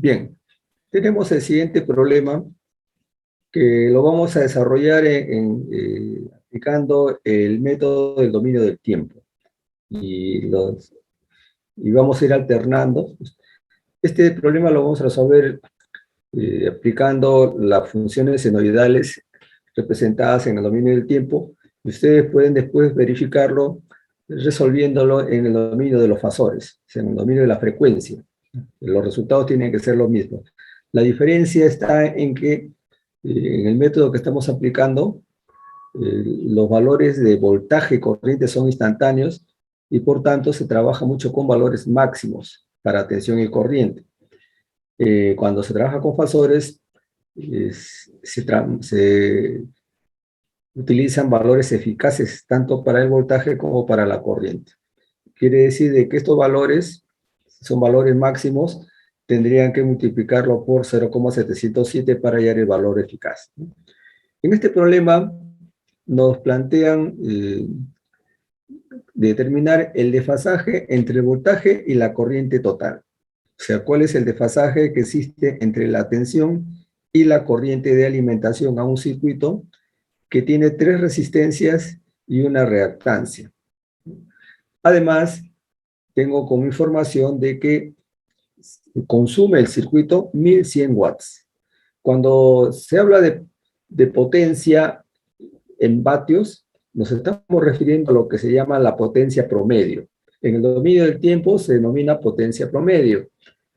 Bien, tenemos el siguiente problema que lo vamos a desarrollar aplicando el método del dominio del tiempo. Y vamos a ir alternando. Este problema lo vamos a resolver aplicando las funciones senoidales representadas en el dominio del tiempo. Y ustedes pueden después verificarlo resolviéndolo en el dominio de los fasores, o sea, en el dominio de la frecuencia. Los resultados tienen que ser los mismos. La diferencia está en que en el método que estamos aplicando, los valores de voltaje y corriente son instantáneos y por tanto se trabaja mucho con valores máximos para tensión y corriente. Cuando se trabaja con fasores, se utilizan valores eficaces tanto para el voltaje como para la corriente. Quiere decir de que estos valores son valores máximos, tendrían que multiplicarlo por 0,707 para hallar el valor eficaz. En este problema nos plantean determinar el desfasaje entre el voltaje y la corriente total. O sea, cuál es el desfasaje que existe entre la tensión y la corriente de alimentación a un circuito que tiene 3 resistencias y una reactancia. Además, tengo como información de que consume el circuito 1100 watts. Cuando se habla de potencia en vatios, nos estamos refiriendo a lo que se llama la potencia promedio. En el dominio del tiempo se denomina potencia promedio.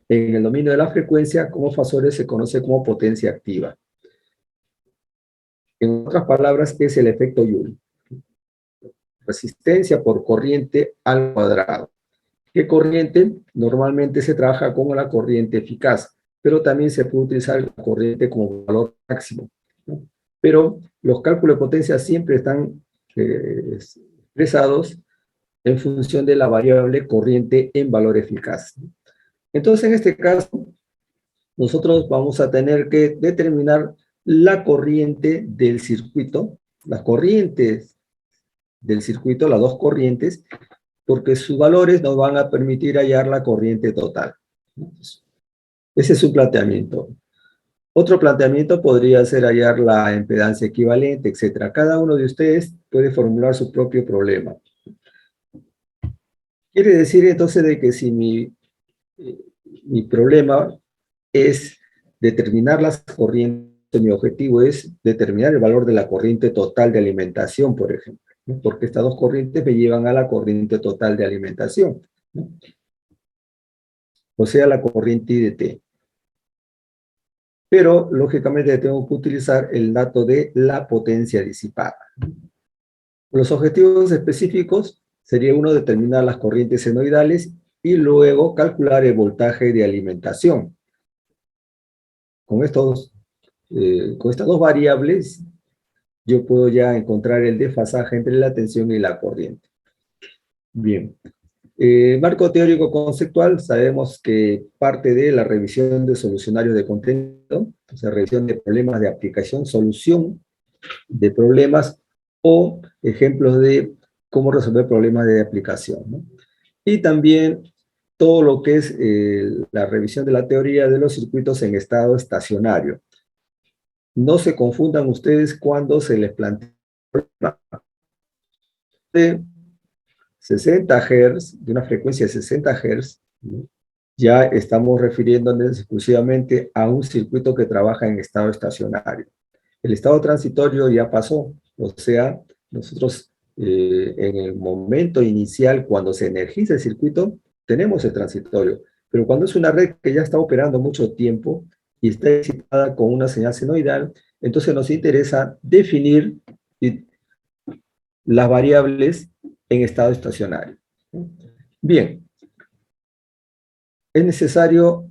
En el dominio de la frecuencia, como fasores, se conoce como potencia activa. En otras palabras, es el efecto Joule. Resistencia por corriente al cuadrado. ¿Qué corriente? Normalmente se trabaja con la corriente eficaz, pero también se puede utilizar la corriente como valor máximo, ¿no? Pero los cálculos de potencia siempre están expresados en función de la variable corriente en valor eficaz. Entonces, en este caso, nosotros vamos a tener que determinar la corriente del circuito, las corrientes del circuito, las dos corrientes, porque sus valores nos van a permitir hallar la corriente total. Ese es su planteamiento. Otro planteamiento podría ser hallar la impedancia equivalente, etc. Cada uno de ustedes puede formular su propio problema. Quiere decir entonces de que si mi problema es determinar las corrientes, mi objetivo es determinar el valor de la corriente total de alimentación, por ejemplo, ¿no? Porque estas dos corrientes me llevan a la corriente total de alimentación, ¿no? O sea, la corriente IDT. Pero, lógicamente, tengo que utilizar el dato de la potencia disipada. Los objetivos específicos sería uno, determinar las corrientes senoidales y luego calcular el voltaje de alimentación. Con estas dos variables, yo puedo ya encontrar el desfasaje entre la tensión y la corriente. Bien. Marco teórico conceptual, sabemos que parte de la revisión de solucionarios de contenido, o sea, revisión de problemas de aplicación, solución de problemas o ejemplos de cómo resolver problemas de aplicación, ¿no? Y también todo lo que es la revisión de la teoría de los circuitos en estado estacionario. No se confundan ustedes cuando se les plantea de 60 Hz, de una frecuencia de 60 Hz, ¿no? Ya estamos refiriéndonos exclusivamente a un circuito que trabaja en estado estacionario. El estado transitorio ya pasó, o sea, nosotros en el momento inicial, cuando se energiza el circuito, tenemos el transitorio, pero cuando es una red que ya está operando mucho tiempo y está excitada con una señal senoidal, entonces nos interesa definir las variables en estado estacionario. Bien, es necesario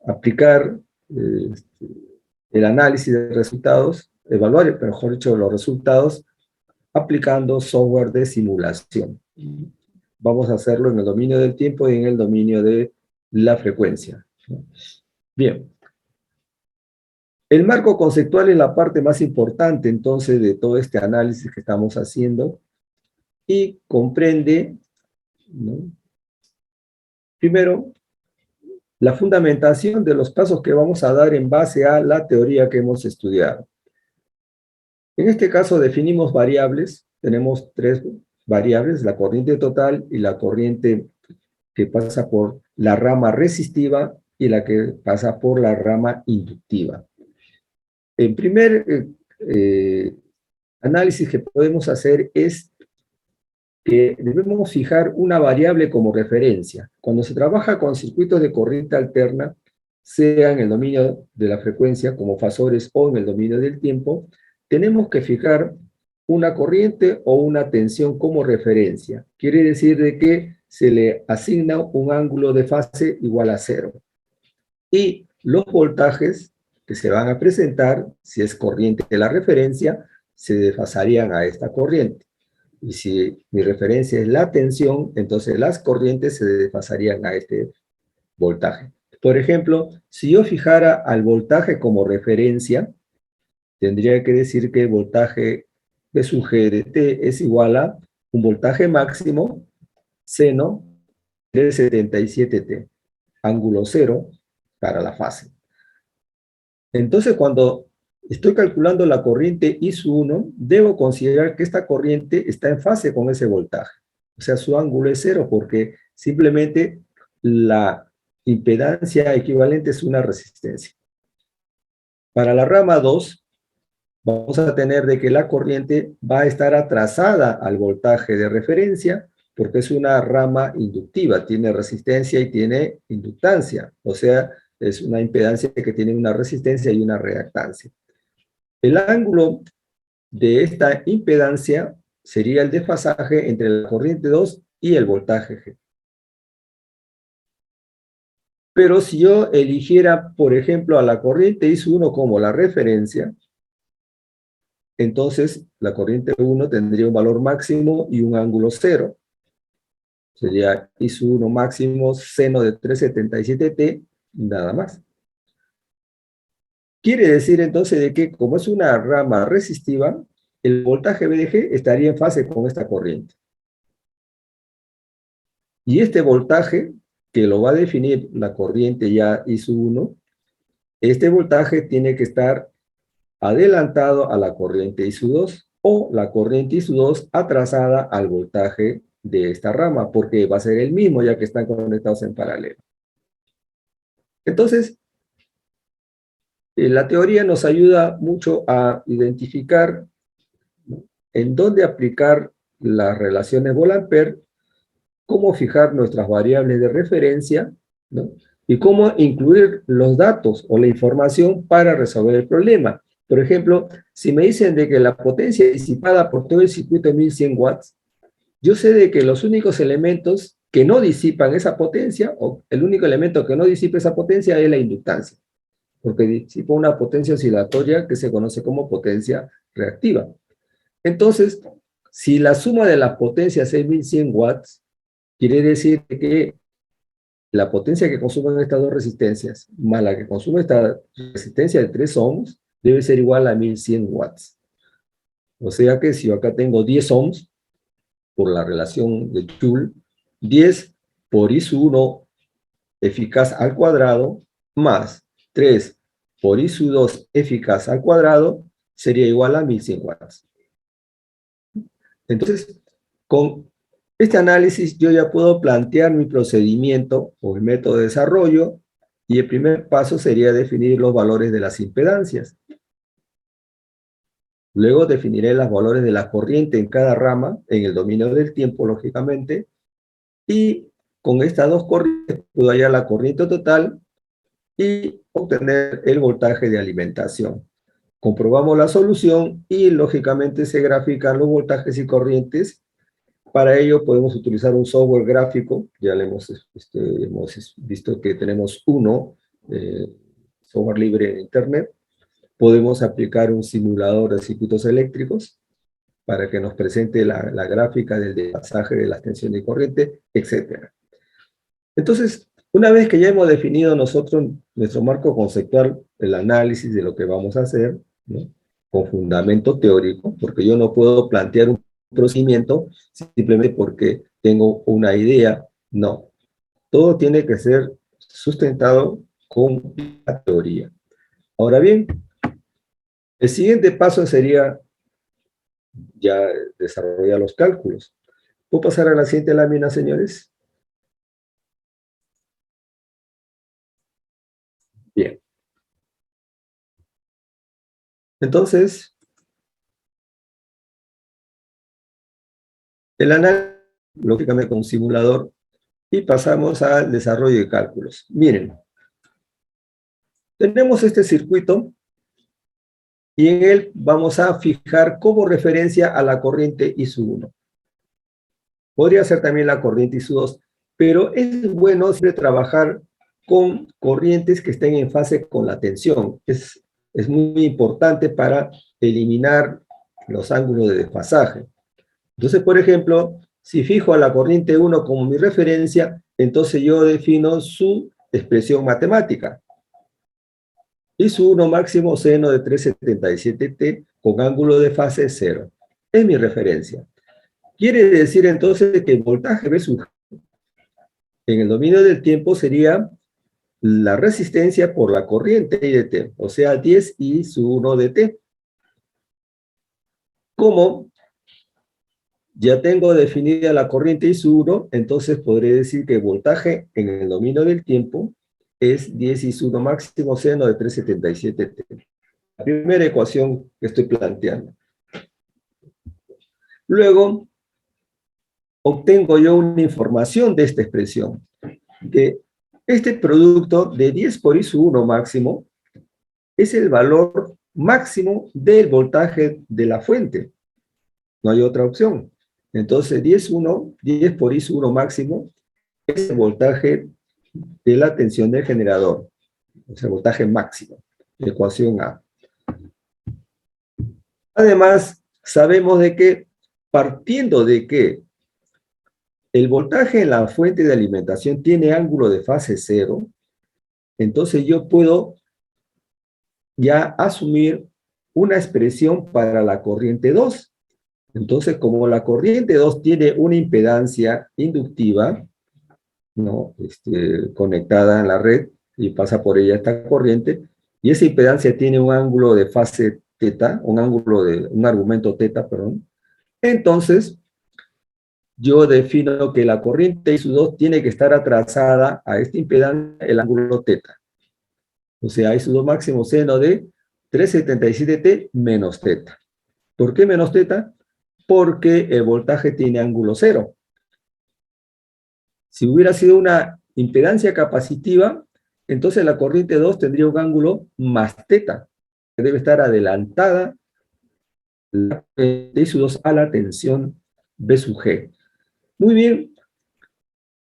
aplicar el análisis de resultados, evaluar, mejor dicho, los resultados aplicando software de simulación. Vamos a hacerlo en el dominio del tiempo y en el dominio de la frecuencia. Bien. El marco conceptual es la parte más importante, entonces, de todo este análisis que estamos haciendo y comprende, ¿no? Primero, la fundamentación de los pasos que vamos a dar en base a la teoría que hemos estudiado. En este caso definimos variables, tenemos tres variables, la corriente total y la corriente que pasa por la rama resistiva y la que pasa por la rama inductiva. El primer análisis que podemos hacer es que debemos fijar una variable como referencia. Cuando se trabaja con circuitos de corriente alterna, sea en el dominio de la frecuencia como fasores o en el dominio del tiempo, tenemos que fijar una corriente o una tensión como referencia. Quiere decir de que se le asigna un ángulo de fase igual a 0. Y los voltajes que se van a presentar, si es corriente de la referencia, se desfasarían a esta corriente. Y si mi referencia es la tensión, entonces las corrientes se desfasarían a este voltaje. Por ejemplo, si yo fijara al voltaje como referencia, tendría que decir que el voltaje de su G de T es igual a un voltaje máximo seno de 77T, ángulo cero para la fase. Entonces, cuando estoy calculando la corriente I sub 1, debo considerar que esta corriente está en fase con ese voltaje. O sea, su ángulo es cero porque simplemente la impedancia equivalente es una resistencia. Para la rama 2, vamos a tener de que la corriente va a estar atrasada al voltaje de referencia porque es una rama inductiva, tiene resistencia y tiene inductancia. O sea, es una impedancia que tiene una resistencia y una reactancia. El ángulo de esta impedancia sería el desfasaje entre la corriente 2 y el voltaje G. Pero si yo eligiera, por ejemplo, a la corriente I sub 1 como la referencia, entonces la corriente 1 tendría un valor máximo y un ángulo 0. Sería I sub 1 máximo seno de 377T, nada más. Quiere decir entonces de que como es una rama resistiva, el voltaje VDG estaría en fase con esta corriente. Y este voltaje, que lo va a definir la corriente ya I sub 1, este voltaje tiene que estar adelantado a la corriente I sub 2 o la corriente I sub 2 atrasada al voltaje de esta rama, porque va a ser el mismo ya que están conectados en paralelo. Entonces, la teoría nos ayuda mucho a identificar en dónde aplicar las relaciones Volt-Ampere, cómo fijar nuestras variables de referencia, ¿no? Y cómo incluir los datos o la información para resolver el problema. Por ejemplo, si me dicen de que la potencia disipada por todo el circuito es 1100 watts, yo sé de que los únicos elementos que no disipan esa potencia, o el único elemento que no disipa esa potencia es la inductancia, porque disipa una potencia oscilatoria que se conoce como potencia reactiva. Entonces, si la suma de las potencias es 1100 watts, quiere decir que la potencia que consumen estas dos resistencias más la que consume esta resistencia de 3 ohms debe ser igual a 1100 watts. O sea que si yo acá tengo 10 ohms, por la relación de Joule, 10 por I sub 1 eficaz al cuadrado, más 3 por I sub 2 eficaz al cuadrado, sería igual a 1100 watts. Entonces, con este análisis yo ya puedo plantear mi procedimiento o el método de desarrollo, y el primer paso sería definir los valores de las impedancias. Luego definiré los valores de la corriente en cada rama, en el dominio del tiempo, lógicamente, y con estas dos corrientes puedo hallar la corriente total y obtener el voltaje de alimentación. Comprobamos la solución y lógicamente se grafican los voltajes y corrientes. Para ello podemos utilizar un software gráfico, ya le hemos visto que tenemos uno, software libre en internet. Podemos aplicar un simulador de circuitos eléctricos para que nos presente la gráfica del desfasaje de las tensiones y corriente, etc. Entonces, una vez que ya hemos definido nosotros nuestro marco conceptual, el análisis de lo que vamos a hacer, ¿no?, con fundamento teórico, porque yo no puedo plantear un procedimiento simplemente porque tengo una idea, no. Todo tiene que ser sustentado con la teoría. Ahora bien, el siguiente paso sería ya desarrollar los cálculos. ¿Puedo pasar a la siguiente lámina, señores? Bien. Entonces, el análisis, lógicamente con un simulador, y pasamos al desarrollo de cálculos. Miren, tenemos este circuito y en él vamos a fijar como referencia a la corriente I-1. Podría ser también la corriente I-2, pero es bueno siempre trabajar con corrientes que estén en fase con la tensión. Es muy importante para eliminar los ángulos de desfasaje. Entonces, por ejemplo, si fijo a la corriente 1 como mi referencia, entonces yo defino su expresión matemática. I-1 máximo seno de 377t con ángulo de fase 0. Es mi referencia. Quiere decir entonces que el voltaje V sub en el dominio del tiempo sería la resistencia por la corriente I de t, o sea, 10 I sub 1 de t. Como ya tengo definida la corriente I sub 1, entonces podré decir que el voltaje en el dominio del tiempo es 10 I sub 1 máximo seno de 377t. La primera ecuación que estoy planteando. Luego, obtengo yo una información de esta expresión, que este producto de 10 por I sub 1 máximo es el valor máximo del voltaje de la fuente. No hay otra opción. Entonces, 10 por I sub 1 máximo es el voltaje de la tensión del generador. O sea, el voltaje máximo. Ecuación A. Además, sabemos de que, partiendo de que el voltaje en la fuente de alimentación tiene ángulo de fase 0, entonces yo puedo ya asumir una expresión para la corriente 2. Entonces, como la corriente 2 tiene una impedancia inductiva, ¿no? Conectada en la red, y pasa por ella esta corriente, y esa impedancia tiene un ángulo de fase teta, un argumento teta, perdón. Entonces, yo defino que la corriente I-2 tiene que estar atrasada a esta impedancia, el ángulo teta. O sea, I-2 máximo seno de 377t menos teta. ¿Por qué menos teta? Porque el voltaje tiene ángulo cero. Si hubiera sido una impedancia capacitiva, entonces la corriente 2 tendría un ángulo más teta, que debe estar adelantada la corriente I-2 a la tensión B sub G. Muy bien.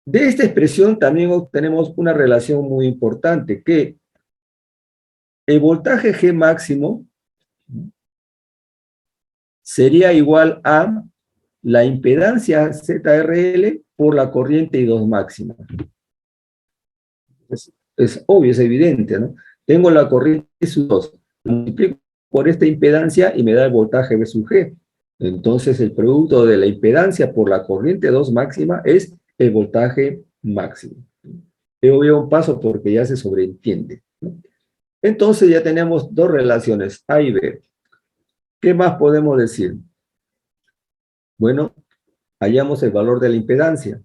De esta expresión también obtenemos una relación muy importante, que el voltaje G máximo sería igual a la impedancia ZRL por la corriente I2 máxima. Es obvio, es evidente, ¿no? Tengo la corriente I sub 2, multiplico por esta impedancia y me da el voltaje V sub G. Entonces el producto de la impedancia por la corriente 2 máxima es el voltaje máximo. He obviado un paso porque ya se sobreentiende, ¿no? Entonces ya tenemos dos relaciones, A y B. ¿Qué más podemos decir? Bueno, hallamos el valor de la impedancia.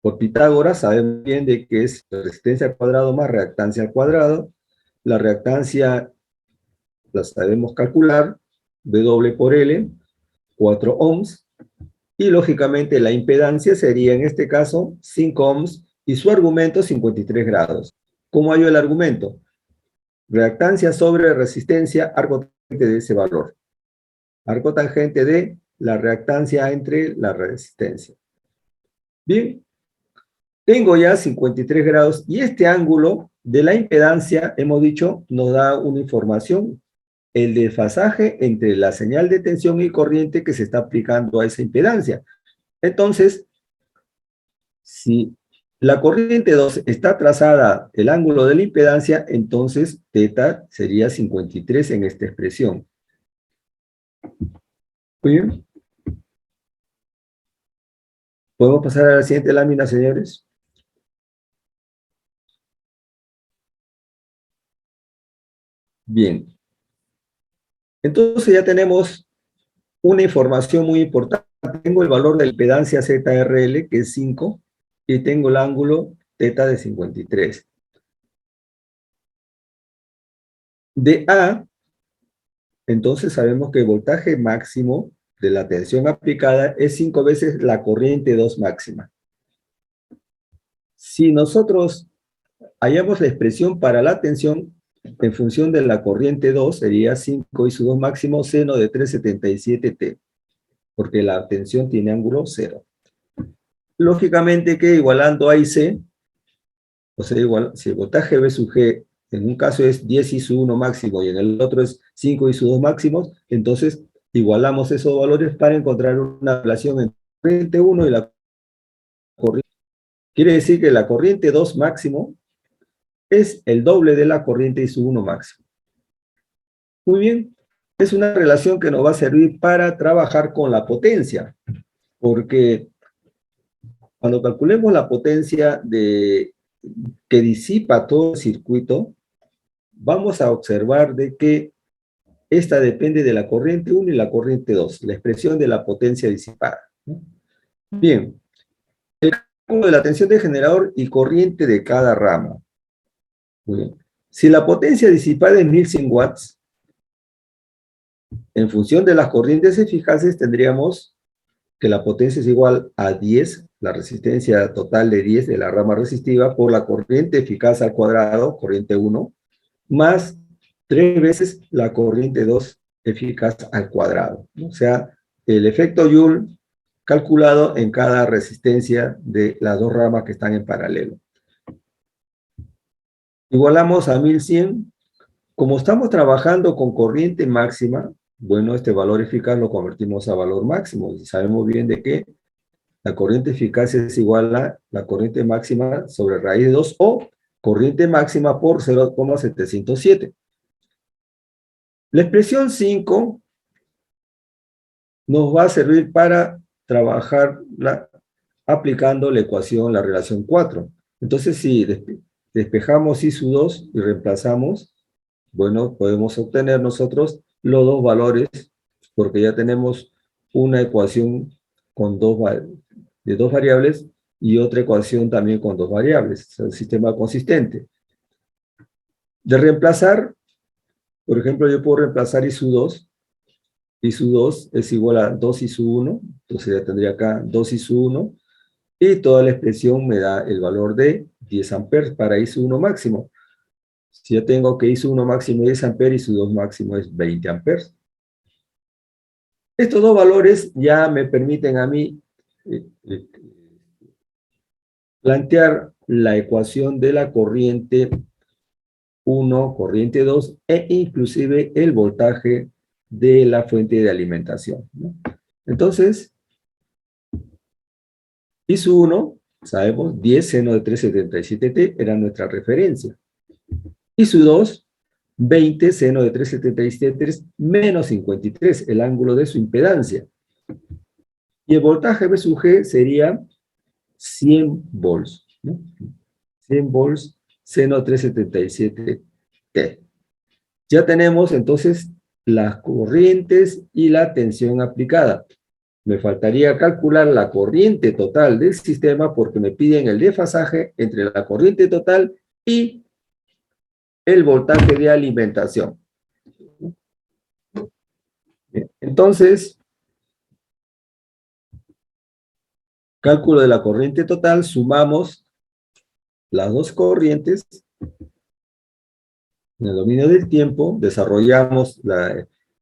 Por Pitágoras sabemos bien de que es resistencia al cuadrado más reactancia al cuadrado. La reactancia la sabemos calcular, W por L, 4 ohms. Y lógicamente la impedancia sería en este caso 5 ohms y su argumento 53 grados. ¿Cómo hallo el argumento? Reactancia sobre resistencia, arco tangente de ese valor. Arco tangente de la reactancia entre la resistencia. Bien, tengo ya 53 grados y este ángulo de la impedancia, hemos dicho, nos da una información, el desfasaje entre la señal de tensión y corriente que se está aplicando a esa impedancia. Entonces, si la corriente 2 está trazada el ángulo de la impedancia, entonces teta sería 53 en esta expresión. Muy bien. ¿Podemos pasar a la siguiente lámina, señores? Bien, entonces ya tenemos una información muy importante. Tengo el valor de la impedancia ZRL, que es 5, y tengo el ángulo θ de 53. De A, entonces sabemos que el voltaje máximo de la tensión aplicada es 5 veces la corriente 2 máxima. Si nosotros hallamos la expresión para la tensión en función de la corriente 2, sería 5 y su 2 máximo seno de 377 T, porque la tensión tiene ángulo 0. Lógicamente que igualando A y C, o sea, igual, si el voltaje V sub G en un caso es 10 y su 1 máximo y en el otro es 5 y su 2 máximos, entonces igualamos esos valores para encontrar una relación entre la corriente 1 y la corriente. Quiere decir que la corriente 2 máximo es el doble de la corriente y su 1 máximo. Muy bien, es una relación que nos va a servir para trabajar con la potencia, porque cuando calculemos la potencia que disipa todo el circuito, vamos a observar de que esta depende de la corriente 1 y la corriente 2, la expresión de la potencia disipada. Bien, el cálculo de la tensión de generador y corriente de cada rama. Muy bien. Si la potencia disipada es 1100 watts, en función de las corrientes eficaces tendríamos que la potencia es igual a 10, la resistencia total de 10 de la rama resistiva por la corriente eficaz al cuadrado, corriente 1, más 3 veces la corriente 2 eficaz al cuadrado. O sea, el efecto Joule calculado en cada resistencia de las dos ramas que están en paralelo. Igualamos a 1100. Como estamos trabajando con corriente máxima, bueno, este valor eficaz lo convertimos a valor máximo. Y sabemos bien de que la corriente eficaz es igual a la corriente máxima sobre raíz de 2 o corriente máxima por 0,707. La expresión 5 nos va a servir para trabajar aplicando la ecuación, la relación 4. Entonces, si despejamos I sub 2 y reemplazamos, bueno, podemos obtener nosotros los dos valores, porque ya tenemos una ecuación con de dos variables y otra ecuación también con dos variables, o sea, un sistema consistente. De reemplazar, por ejemplo, yo puedo reemplazar I sub 2. I sub 2 es igual a 2 I sub 1, entonces ya tendría acá 2 I sub 1, y toda la expresión me da el valor de 10 amperes para I sub 1 máximo. Si yo tengo que I sub 1 máximo es 10 amperes y sub 2 máximo es 20 amperes. Estos dos valores ya me permiten a mí plantear la ecuación de la corriente 1, corriente 2 e inclusive el voltaje de la fuente de alimentación, ¿no? Entonces, I sub 1, sabemos, 10 seno de 377T era nuestra referencia. I sub 2, 20 seno de 377 menos 53, el ángulo de su impedancia. Y el voltaje V sub G sería 100 volts, ¿no? 100 volts seno 377T. Ya tenemos entonces las corrientes y la tensión aplicada. Me faltaría calcular la corriente total del sistema porque me piden el desfasaje entre la corriente total y el voltaje de alimentación. Entonces, cálculo de la corriente total, sumamos las dos corrientes en el dominio del tiempo, desarrollamos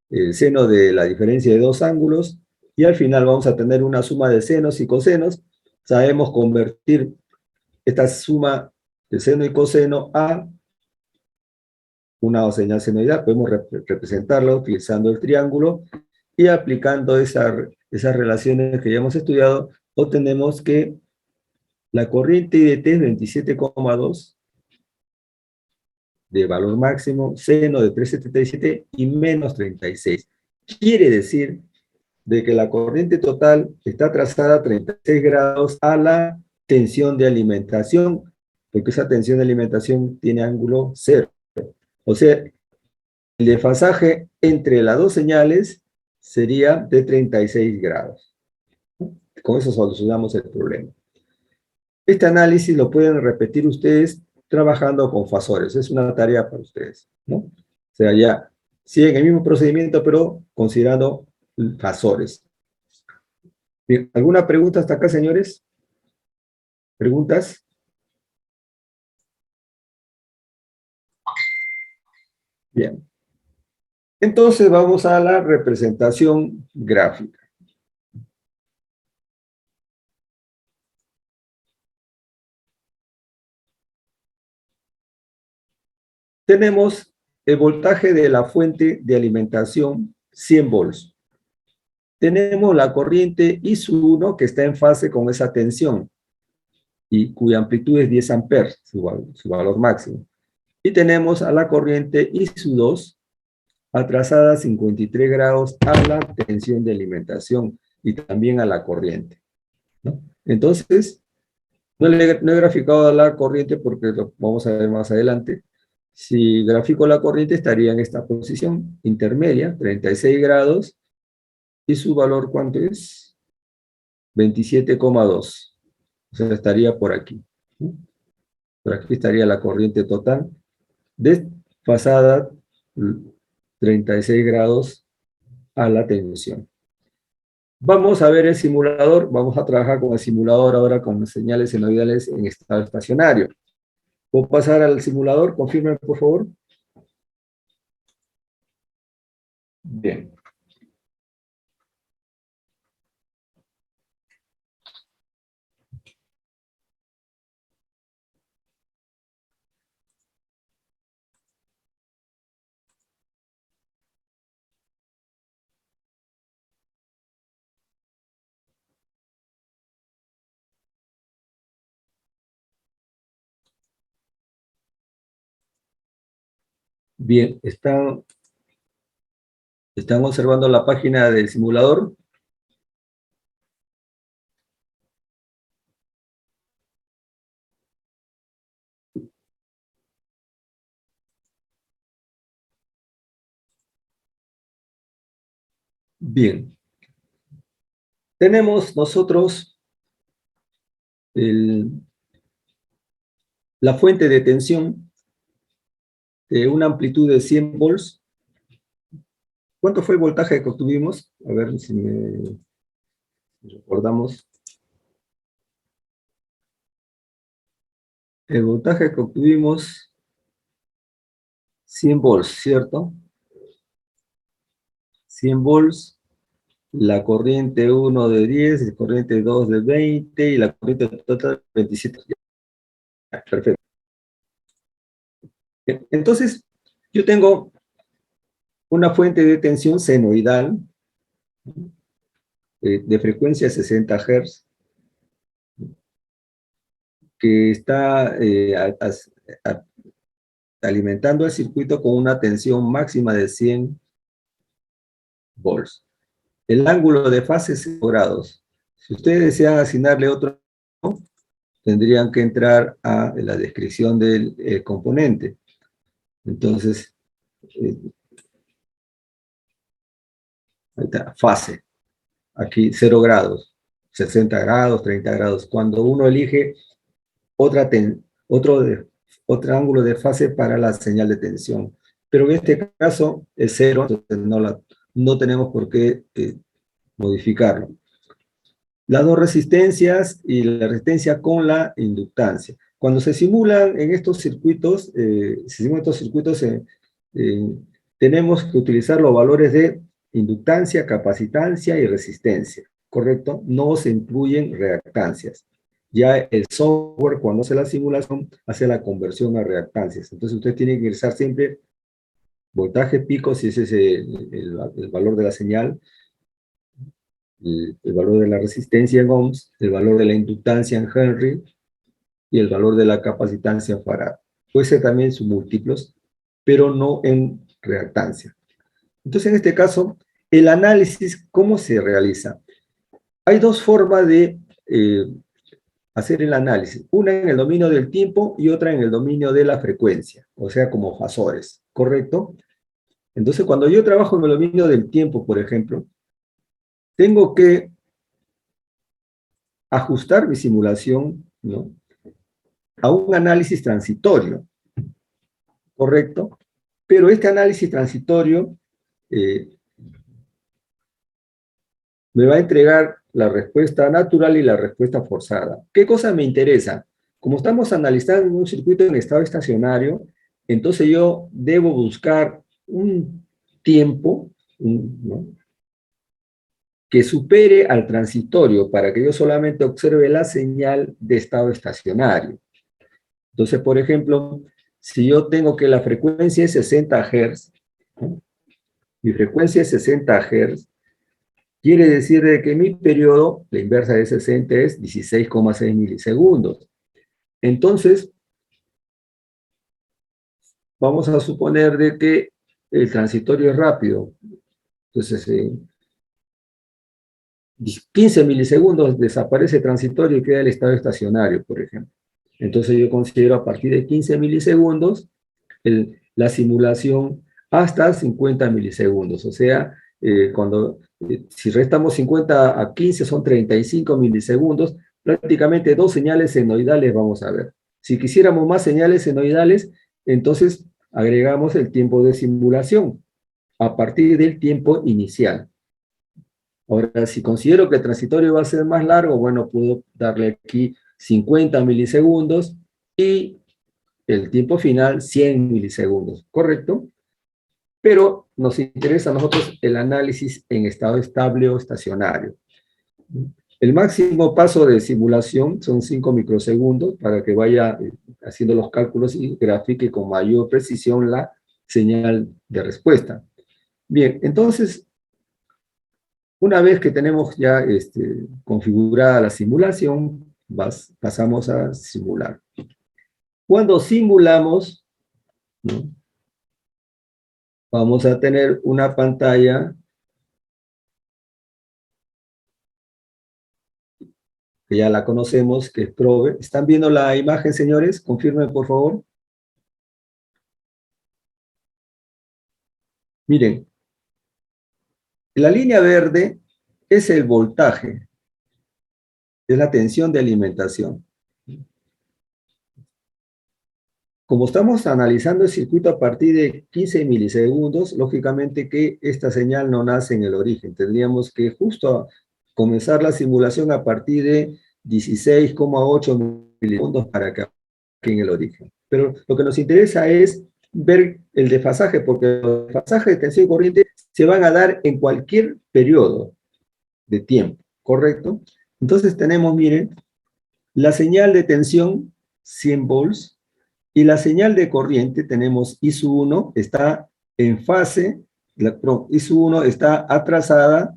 el seno de la diferencia de dos ángulos y al final vamos a tener una suma de senos y cosenos. Sabemos convertir esta suma de seno y coseno a una señal senoidal. Podemos representarla utilizando el triángulo y aplicando esas relaciones que ya hemos estudiado, obtenemos que la corriente IDT es 27,2 de valor máximo, seno de 377 y menos 36. Quiere decir de que la corriente total está trazada a 36 grados a la tensión de alimentación, porque esa tensión de alimentación tiene ángulo 0. O sea, el desfasaje entre las dos señales sería de 36 grados. Con eso solucionamos el problema. Este análisis lo pueden repetir ustedes trabajando con fasores. Es una tarea para ustedes, ¿no? O sea, ya siguen el mismo procedimiento, pero considerando fasores. Bien, ¿alguna pregunta hasta acá, señores? ¿Preguntas? Bien. Entonces vamos a la representación gráfica. Tenemos el voltaje de la fuente de alimentación 100 volts. Tenemos la corriente I1 que está en fase con esa tensión y cuya amplitud es 10 amperes, su valor máximo. Y tenemos a la corriente I2 atrasada a 53 grados a la tensión de alimentación y también a la corriente, ¿no? Entonces, no he graficado la corriente porque lo vamos a ver más adelante. Si grafico la corriente estaría en esta posición intermedia, 36 grados, y su valor, ¿cuánto es? 27,2. O sea, estaría por aquí, ¿no? Por aquí estaría la corriente total, desfasada 36 grados a la tensión. Vamos a ver el simulador, vamos a trabajar con el simulador ahora con señales senoidales en estado estacionario. ¿Puedo pasar al simulador? Confirmen, por favor. Bien. Bien, ¿están observando la página del simulador? Bien. Tenemos nosotros la fuente de tensión de una amplitud de 100 volts. ¿Cuánto fue el voltaje que obtuvimos? A ver si me recordamos. El voltaje que obtuvimos, 100 volts, ¿cierto? 100 volts, la corriente 1 de 10, la corriente 2 de 20 y la corriente total de 27. Perfecto. Entonces, yo tengo una fuente de tensión senoidal de frecuencia 60 Hz que está alimentando el circuito con una tensión máxima de 100 volts. El ángulo de fase es 0 grados. Si ustedes desean asignarle otro, tendrían que entrar a la descripción del componente. Entonces, ahí está, fase. Aquí 0 grados, 60 grados, 30 grados. Cuando uno elige otro ángulo de fase para la señal de tensión. Pero en este caso es 0, entonces no tenemos por qué modificarlo. Las dos resistencias y la resistencia con la inductancia. Cuando se simulan en estos circuitos, tenemos que utilizar los valores de inductancia, capacitancia y resistencia, ¿correcto? No se incluyen reactancias. Ya el software, cuando hace la simulación, hace la conversión a reactancias. Entonces usted tiene que ingresar siempre voltaje pico, si ese es el valor de la señal, el valor de la resistencia en ohms, el valor de la inductancia en Henry y el valor de la capacitancia en farad. Puede ser también sus múltiplos, pero no en reactancia. Entonces, en este caso, el análisis, ¿cómo se realiza? Hay dos formas de hacer el análisis. Una en el dominio del tiempo y otra en el dominio de la frecuencia, o sea, como fasores, ¿correcto? Entonces, cuando yo trabajo en el dominio del tiempo, por ejemplo, tengo que ajustar mi simulación, ¿no?, a un análisis transitorio, ¿correcto? Pero este análisis transitorio eh, me va a entregar la respuesta natural y la respuesta forzada. ¿Qué cosa me interesa? Como estamos analizando un circuito en estado estacionario, entonces yo debo buscar un tiempo, ¿no?, que supere al transitorio para que yo solamente observe la señal de estado estacionario. Entonces, por ejemplo, si yo tengo que la frecuencia es 60 Hz, ¿no?, mi frecuencia es 60 Hz, quiere decir de que mi periodo, la inversa de 60 es 16,6 milisegundos. Entonces, vamos a suponer de que el transitorio es rápido. Entonces, 15 milisegundos desaparece el transitorio y queda el estado estacionario, por ejemplo. Entonces yo considero a partir de 15 milisegundos la simulación hasta 50 milisegundos. O sea, si restamos 50 a 15 son 35 milisegundos, prácticamente dos señales senoidales vamos a ver. Si quisiéramos más señales senoidales, entonces agregamos el tiempo de simulación a partir del tiempo inicial. Ahora, si considero que el transitorio va a ser más largo, bueno, puedo darle aquí 50 milisegundos y el tiempo final 100 milisegundos, ¿correcto? Pero nos interesa a nosotros el análisis en estado estable o estacionario. El máximo paso de simulación son 5 microsegundos para que vaya haciendo los cálculos y grafique con mayor precisión la señal de respuesta. Bien, entonces, una vez que tenemos ya configurada la simulación, pasamos a simular. Cuando simulamos, ¿no?, vamos a tener una pantalla que ya la conocemos, que es Probe. ¿Están viendo la imagen, señores? Confirmen, por favor. Miren, la línea verde es el voltaje, es la tensión de alimentación. Como estamos analizando el circuito a partir de 15 milisegundos, lógicamente que esta señal no nace en el origen. Tendríamos que justo comenzar la simulación a partir de 16,8 milisegundos para que en el origen. Pero lo que nos interesa es ver el desfasaje, porque los desfasajes de tensión y corriente se van a dar en cualquier periodo de tiempo, ¿correcto? Entonces tenemos, miren, la señal de tensión 100 volts, y la señal de corriente tenemos I sub 1 está en fase, I sub 1 está atrasada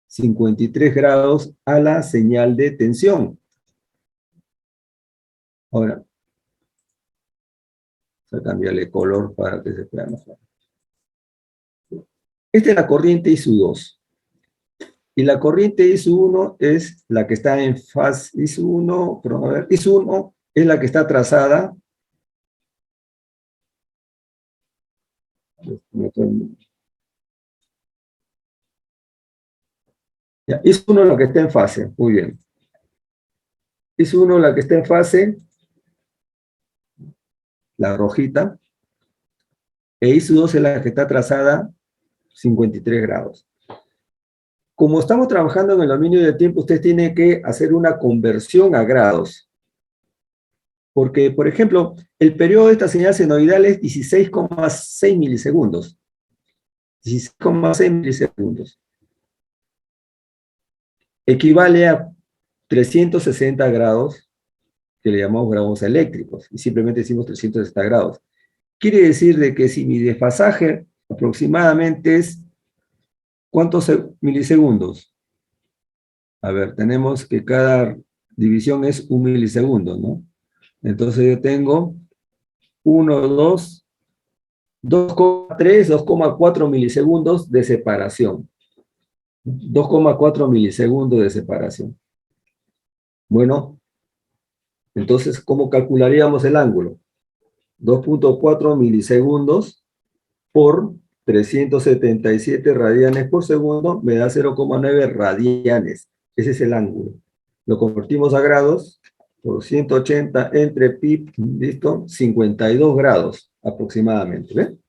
53 grados a la señal de tensión. Ahora, voy a cambiarle color para que se vea mejor. Esta es la corriente I sub 2. Y la corriente I sub 1 es la que está en fase, I sub 1, pero a ver, I sub 1 es la que está atrasada. Ya, I sub 1 es la que está en fase, muy bien. I sub 1 es la que está en fase, la rojita, e I sub 2 es la que está atrasada 53 grados. Como estamos trabajando en el dominio del tiempo, usted tiene que hacer una conversión a grados. Porque, por ejemplo, el periodo de esta señal senoidal es 16,6 milisegundos. 16,6 milisegundos. Equivale a 360 grados, que le llamamos grados eléctricos, y simplemente decimos 360 grados. Quiere decir de que si mi desfasaje aproximadamente es, ¿cuántos milisegundos? A ver, tenemos que cada división es 1 milisegundo, ¿no? Entonces yo tengo 1, 2, 2,3, 2,4 milisegundos de separación. 2,4 milisegundos de separación. Bueno, entonces, ¿cómo calcularíamos el ángulo? 2,4 milisegundos por 377 radianes por segundo me da 0,9 radianes. Ese es el ángulo. Lo convertimos a grados por 180 entre pi, listo, 52 grados aproximadamente. ¿Ven?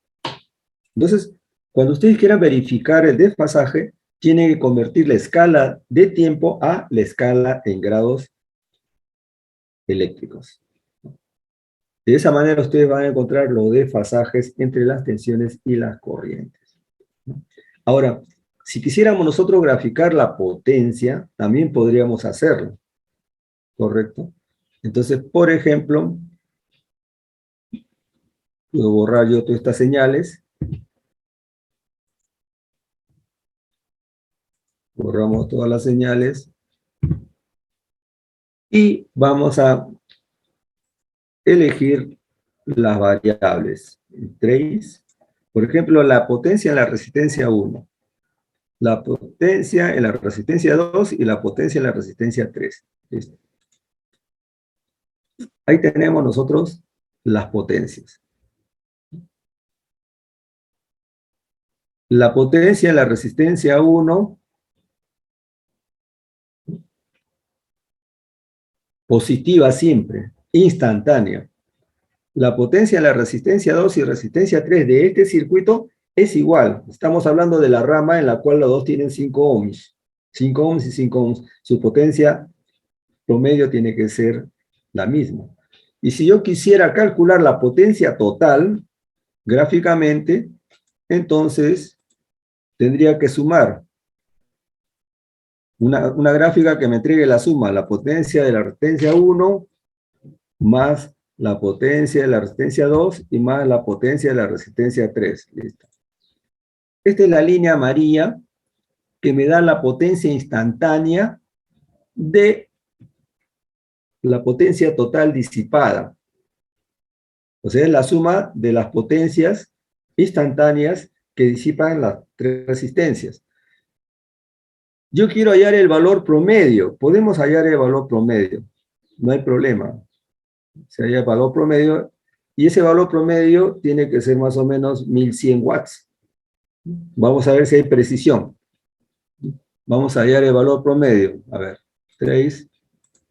Entonces, cuando ustedes quieran verificar el desfasaje, tienen que convertir la escala de tiempo a la escala en grados eléctricos. De esa manera ustedes van a encontrar los desfasajes entre las tensiones y las corrientes. Ahora, si quisiéramos nosotros graficar la potencia, también podríamos hacerlo, ¿correcto? Entonces, por ejemplo, puedo borrar yo todas estas señales. Borramos todas las señales. Y vamos a elegir las variables. Trace, por ejemplo, la potencia en la resistencia 1, la potencia en la resistencia 2 y la potencia en la resistencia 3. ¿Listo? Ahí tenemos nosotros las potencias. La potencia en la resistencia 1, positiva siempre, instantánea. La potencia en la resistencia 2 y resistencia 3 de este circuito es igual. Estamos hablando de la rama en la cual los dos tienen 5 ohms. 5 ohms y 5 ohms. Su potencia promedio tiene que ser la misma. Y si yo quisiera calcular la potencia total, gráficamente, entonces tendría que sumar una gráfica que me entregue la suma, la potencia de la resistencia 1 más la potencia de la resistencia 2 y más la potencia de la resistencia 3. Listo. Esta es la línea amarilla que me da la potencia instantánea de la potencia total disipada. O sea, es la suma de las potencias instantáneas que disipan las tres resistencias. Yo quiero hallar el valor promedio. Podemos hallar el valor promedio. No hay problema. Se halla el valor promedio y ese valor promedio tiene que ser más o menos 1100 watts. Vamos a ver si hay precisión. Vamos a hallar el valor promedio. A ver, 3.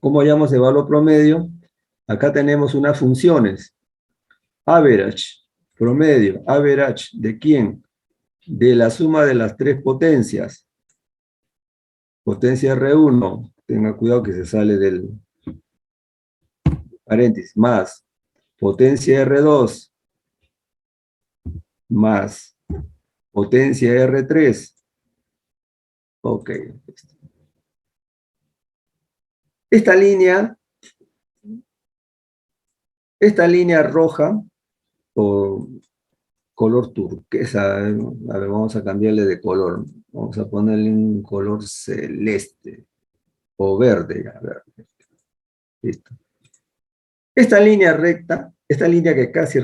¿Cómo hallamos el valor promedio? Acá tenemos unas funciones. Average, promedio. Average, ¿de quién? De la suma de las tres potencias. Potencia R1, tenga cuidado que se sale del paréntesis, más potencia R2, más potencia R3. Ok. Esta línea roja, o color turquesa, a ver, vamos a cambiarle de color. Vamos a ponerle un color celeste, o verde, ya, verde. Listo. Esta línea recta, esta línea que casi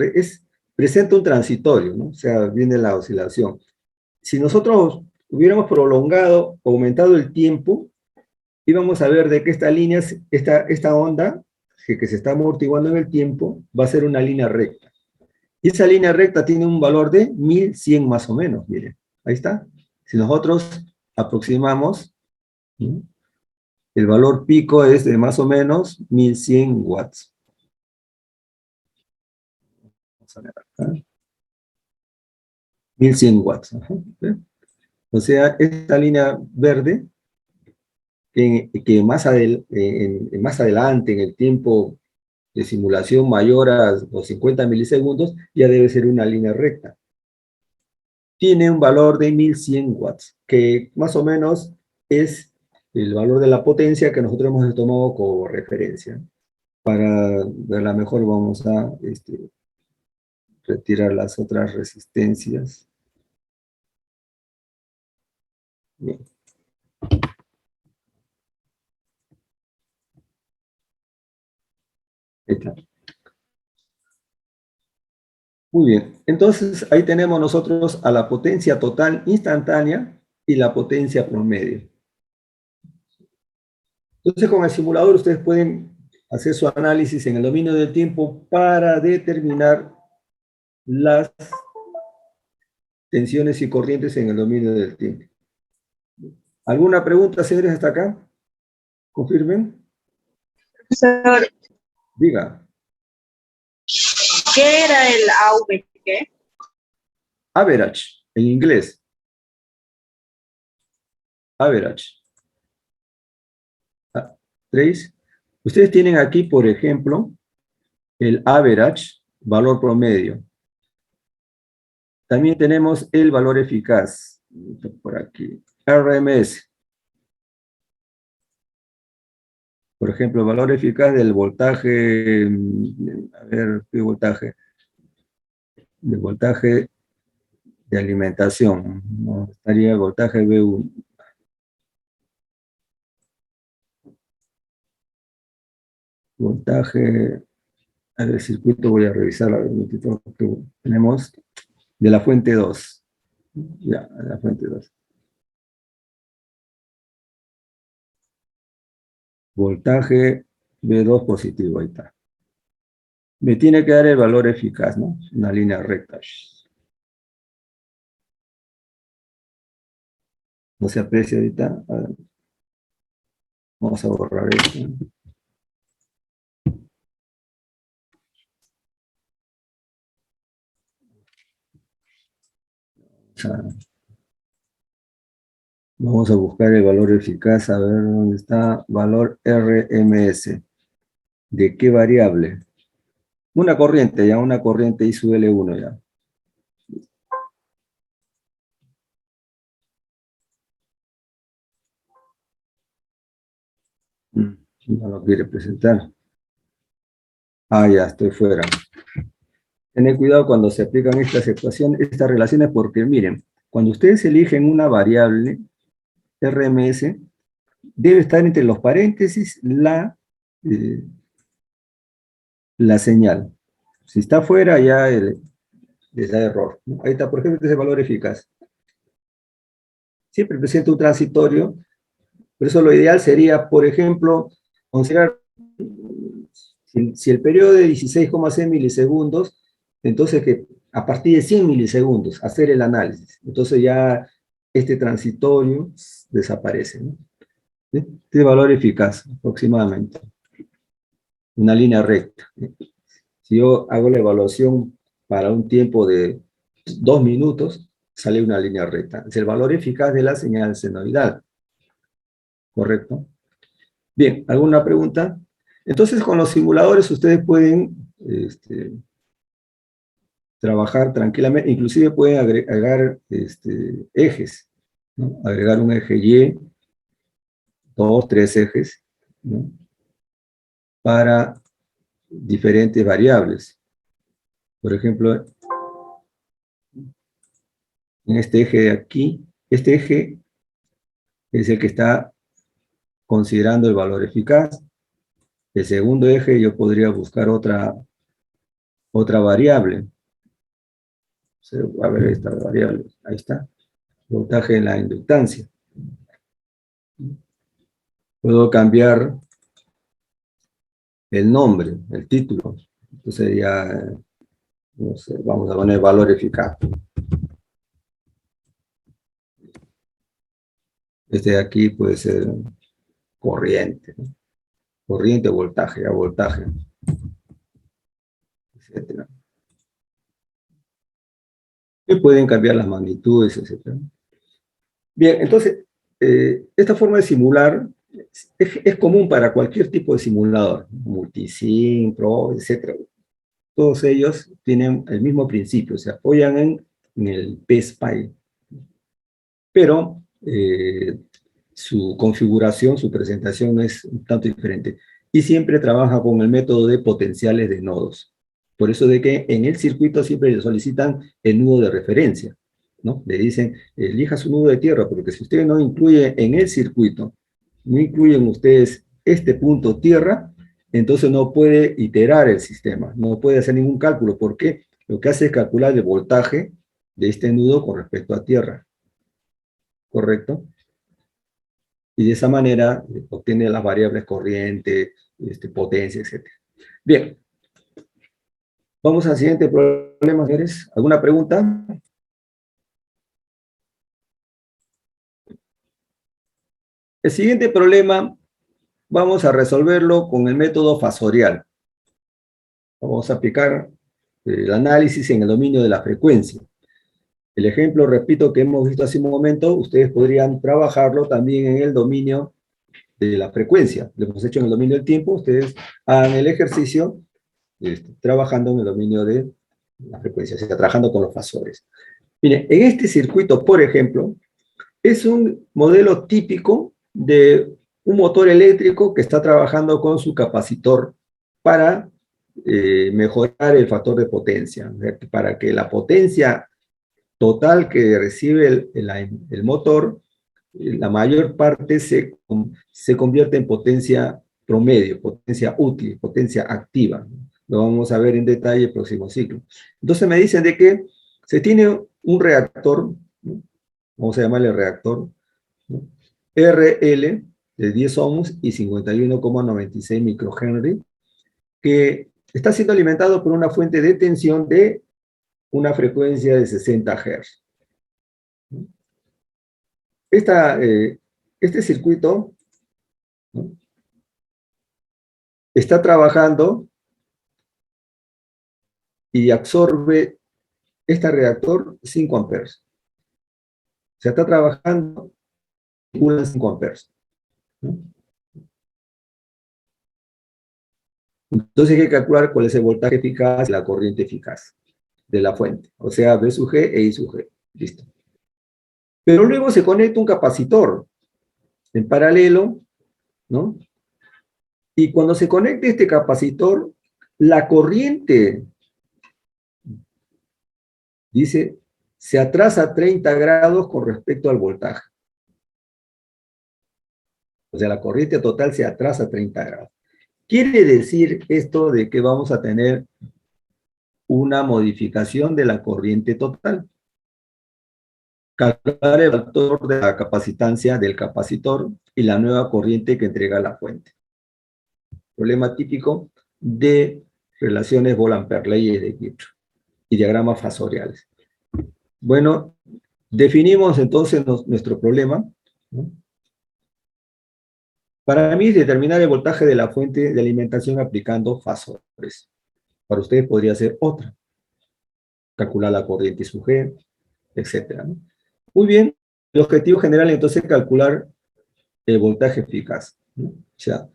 presenta un transitorio, ¿no? O sea, viene la oscilación. Si nosotros hubiéramos prolongado, aumentado el tiempo, íbamos a ver de que esta línea, esta onda, que se está amortiguando en el tiempo, va a ser una línea recta. Y esa línea recta tiene un valor de 1100 más o menos, miren. Ahí está. Si nosotros aproximamos, ¿sí? El valor pico es de más o menos 1100 watts. Vamos a ver acá. 1100 watts. Ajá. O sea, esta línea verde, que más adelante, en el tiempo de simulación mayor a los 50 milisegundos, ya debe ser una línea recta. Tiene un valor de 1100 watts, que más o menos es el valor de la potencia que nosotros hemos tomado como referencia. Para verla mejor vamos a retirar las otras resistencias. Bien. Ahí está. Muy bien, entonces ahí tenemos nosotros a la potencia total instantánea y la potencia promedio. Entonces con el simulador ustedes pueden hacer su análisis en el dominio del tiempo para determinar las tensiones y corrientes en el dominio del timbre. ¿Alguna pregunta, señores, hasta acá? ¿Confirmen? Profesor, Diga. ¿qué era el AV? ¿Qué? Average, en inglés. Average. ¿Tres? Ustedes tienen aquí, por ejemplo, el average, valor promedio. También tenemos el valor eficaz. Por aquí. RMS. Por ejemplo, el valor eficaz del voltaje, a ver, ¿qué voltaje? Del voltaje de alimentación. ¿No? Estaría el voltaje B1. Voltaje, a ver, circuito, voy a revisar a ver, que tenemos de la fuente 2. Ya, de la fuente 2. Voltaje B2 positivo, ahí está. Me tiene que dar el valor eficaz, ¿no? Una línea recta. No se aprecia ahorita. A ver, vamos a borrar esto. O sea, vamos a buscar el valor eficaz, a ver dónde está. Valor RMS. ¿De qué variable? Una corriente, ya una corriente I sub L1 ya. No lo quiere presentar. Ah, ya, estoy fuera. Tener cuidado cuando se aplican estas ecuaciones, estas relaciones, porque miren, cuando ustedes eligen una variable RMS, debe estar entre los paréntesis la señal. Si está fuera, ya les da error, ¿no? Ahí está, por ejemplo, este es el valor eficaz. Siempre presenta un transitorio, por eso lo ideal sería, por ejemplo, considerar si el periodo de 16,6 milisegundos, entonces que a partir de 100 milisegundos hacer el análisis. Entonces ya este transitorio desaparece, ¿no? Este valor eficaz, aproximadamente. Una línea recta. Si yo hago la evaluación para un tiempo de 2 minutos, sale una línea recta. Es el valor eficaz de la señal senoidal. ¿Correcto? Bien, ¿alguna pregunta? Entonces, con los simuladores ustedes pueden trabajar tranquilamente, inclusive pueden agregar ejes, ¿no? Agregar un eje Y, 2, 3 ejes, ¿no? Para diferentes variables. Por ejemplo, en este eje de aquí, este eje es el que está considerando el valor eficaz. El segundo eje yo podría buscar otra variable. A ver esta variable, ahí está. Voltaje de la inductancia. Puedo cambiar el nombre, el título. Entonces sería, no sé, vamos a poner valor eficaz. Este de aquí puede ser corriente, ¿no? Corriente, voltaje, a voltaje, etcétera. Y pueden cambiar las magnitudes, etcétera. Bien, entonces, esta forma de simular es común para cualquier tipo de simulador, multisim, pro, etcétera. Todos ellos tienen el mismo principio, se apoyan en el PSPI. Pero su configuración, su presentación es un tanto diferente. Y siempre trabaja con el método de potenciales de nodos. Por eso de que en el circuito siempre le solicitan el nudo de referencia, ¿no? Le dicen, elija su nudo de tierra, porque si usted no incluye en el circuito, no incluyen ustedes este punto tierra, entonces no puede iterar el sistema, no puede hacer ningún cálculo, porque lo que hace es calcular el voltaje de este nudo con respecto a tierra, ¿correcto? Y de esa manera obtiene las variables corriente, potencia, etc. Bien, vamos al siguiente problema, señores. ¿Alguna pregunta? El siguiente problema vamos a resolverlo con el método fasorial. Vamos a aplicar el análisis en el dominio de la frecuencia. El ejemplo, repito, que hemos visto hace un momento, ustedes podrían trabajarlo también en el dominio de la frecuencia. Lo hemos hecho en el dominio del tiempo, ustedes hagan el ejercicio trabajando en el dominio de la frecuencia, o sea, trabajando con los fasores. Miren, en este circuito, por ejemplo, es un modelo típico de un motor eléctrico que está trabajando con su capacitor para mejorar el factor de potencia, para que la potencia total que recibe el motor, la mayor parte se convierte en potencia promedio, potencia útil, potencia activa. Lo vamos a ver en detalle el próximo ciclo. Entonces me dicen de que se tiene un reactor, ¿no? Vamos a llamarle reactor, ¿no? RL de 10 ohms y 51,96 microhenry, que está siendo alimentado por una fuente de tensión de una frecuencia de 60 Hz. Este circuito, ¿no?, está trabajando y absorbe este reactor 5 amperes. O sea, está trabajando 5 amperes, ¿no? Entonces hay que calcular cuál es el voltaje eficaz y la corriente eficaz de la fuente. O sea, V sub G e I sub G. Listo. Pero luego se conecta un capacitor en paralelo, ¿no? Y cuando se conecte este capacitor, la corriente, dice, se atrasa 30 grados con respecto al voltaje. O sea, la corriente total se atrasa 30 grados. Quiere decir esto de que vamos a tener una modificación de la corriente total. Calcular el factor de la capacitancia del capacitor y la nueva corriente que entrega la fuente. Problema típico de relaciones Volt-Ampere, leyes de Kirchhoff y diagramas fasoriales. Bueno, definimos entonces nuestro problema, ¿no? Para mí es determinar el voltaje de la fuente de alimentación aplicando fasores. Para ustedes podría ser otra. Calcular la corriente I sub G, etc., ¿no? Muy bien, el objetivo general entonces es calcular el voltaje eficaz, ¿no? O sea,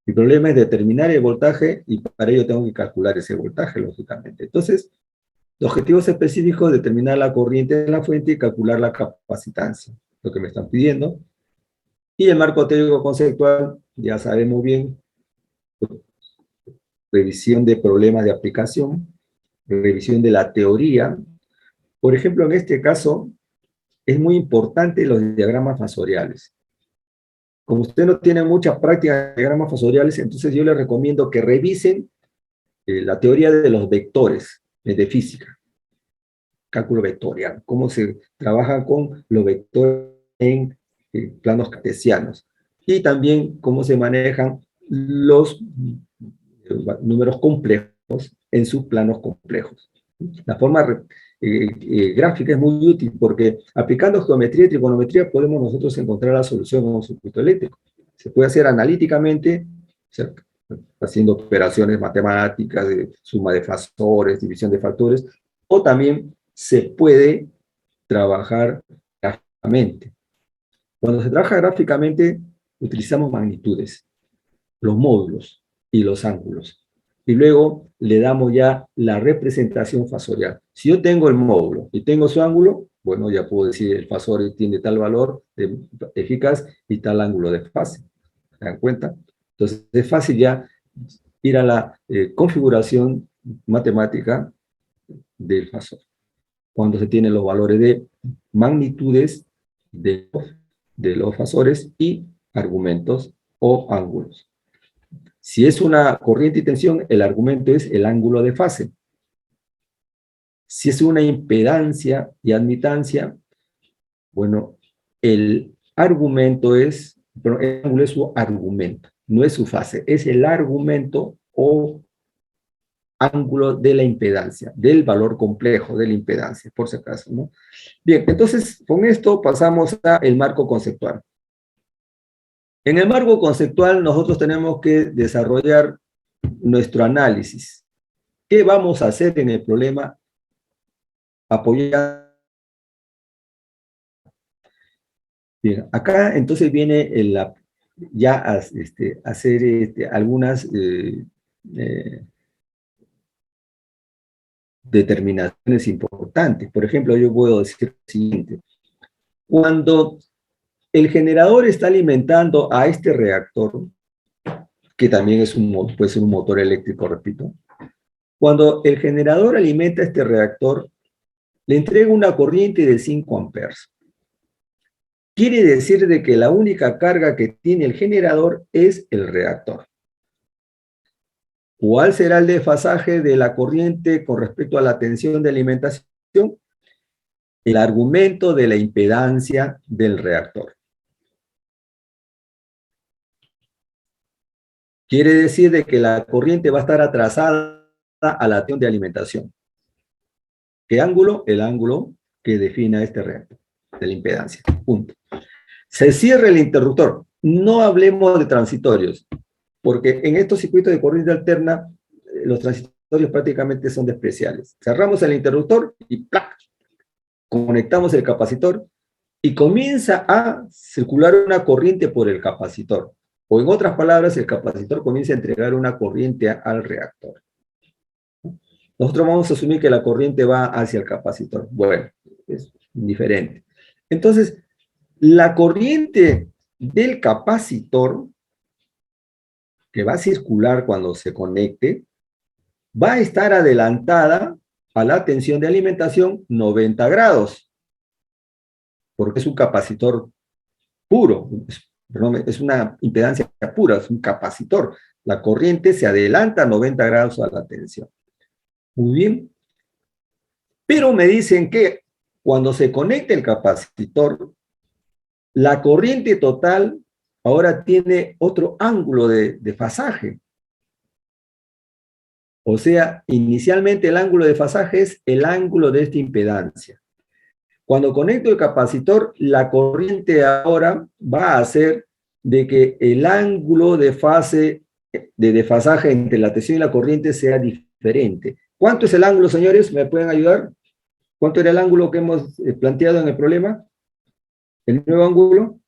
mi problema es determinar el voltaje y para ello tengo que calcular ese voltaje, lógicamente. Entonces, los objetivos específicos, determinar la corriente de la fuente y calcular la capacitancia, lo que me están pidiendo. Y el marco teórico conceptual, ya sabemos bien, revisión de problemas de aplicación, revisión de la teoría. Por ejemplo, en este caso, es muy importante los diagramas fasoriales. Como usted no tiene mucha práctica de diagramas fasoriales, entonces yo les recomiendo que revisen la teoría de los vectores de física, cálculo vectorial, cómo se trabaja con los vectores en planos cartesianos, y también cómo se manejan los números complejos en sus planos complejos. La forma gráfica es muy útil porque aplicando geometría y trigonometría podemos nosotros encontrar la solución a un circuito eléctrico. Se puede hacer analíticamente, o sea, haciendo operaciones matemáticas, de suma de fasores, división de factores, o también se puede trabajar gráficamente. Cuando se trabaja gráficamente, utilizamos magnitudes, los módulos y los ángulos. Y luego le damos ya la representación fasorial. Si yo tengo el módulo y tengo su ángulo, bueno, ya puedo decir el fasor tiene tal valor eficaz y tal ángulo de fase. ¿Se dan cuenta? Entonces es fácil ya ir a la configuración matemática del fasor. Cuando se tienen los valores de magnitudes de los fasores y argumentos o ángulos. Si es una corriente y tensión, el argumento es el ángulo de fase. Si es una impedancia y admitancia, bueno, el argumento es, pero el ángulo es su argumento, no es su fase, es el argumento o ángulo de la impedancia, del valor complejo de la impedancia, por si acaso, ¿no? Bien, entonces, con esto pasamos al marco conceptual. En el marco conceptual, nosotros tenemos que desarrollar nuestro análisis. ¿Qué vamos a hacer en el problema apoyado? Bien, acá entonces viene ya hacer algunas determinaciones importantes. Por ejemplo, yo puedo decir lo siguiente. Cuando el generador está alimentando a este reactor, que también puede ser un motor eléctrico, repito, cuando el generador alimenta este reactor, le entrega una corriente de 5 amperes. Quiere decir de que la única carga que tiene el generador es el reactor. ¿Cuál será el desfasaje de la corriente con respecto a la tensión de alimentación? El argumento de la impedancia del reactor. Quiere decir de que la corriente va a estar atrasada a la tensión de alimentación. ¿Qué ángulo? El ángulo que define este reactor, de la impedancia. Punto. Se cierra el interruptor. No hablemos de transitorios, porque en estos circuitos de corriente alterna, los transitorios prácticamente son despreciables. Cerramos el interruptor y ¡plac! Conectamos el capacitor y comienza a circular una corriente por el capacitor. O en otras palabras, el capacitor comienza a entregar una corriente al reactor. Nosotros vamos a asumir que la corriente va hacia el capacitor. Bueno, es diferente. Entonces, la corriente del capacitor, que va a circular cuando se conecte, va a estar adelantada a la tensión de alimentación 90 grados, porque es un capacitor puro, es una impedancia pura, es un capacitor. La corriente se adelanta a 90 grados a la tensión. Muy bien. Pero me dicen que cuando se conecta el capacitor, la corriente total ahora tiene otro ángulo de fasaje. O sea, inicialmente el ángulo de fasaje es el ángulo de esta impedancia. Cuando conecto el capacitor, la corriente ahora va a hacer de que el ángulo de desfasaje entre la tensión y la corriente sea diferente. ¿Cuánto es el ángulo, señores? ¿Me pueden ayudar? ¿Cuánto era el ángulo que hemos planteado en el problema? ¿El nuevo ángulo?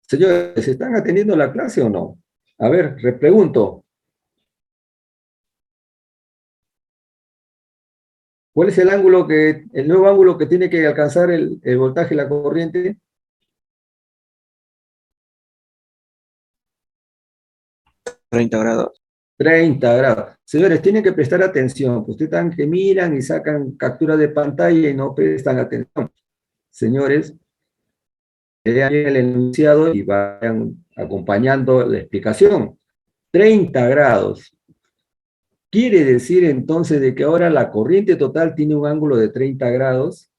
Señores, ¿están atendiendo la clase o no? A ver, repregunto. ¿Cuál es el nuevo ángulo que tiene que alcanzar el voltaje y la corriente? 30 grados. 30 grados. Señores, tienen que prestar atención, pues ustedes están que miran y sacan captura de pantalla y no prestan atención. Señores, lean el enunciado y vayan acompañando la explicación. 30 grados. Quiere decir entonces de que ahora la corriente total tiene un ángulo de 30 grados,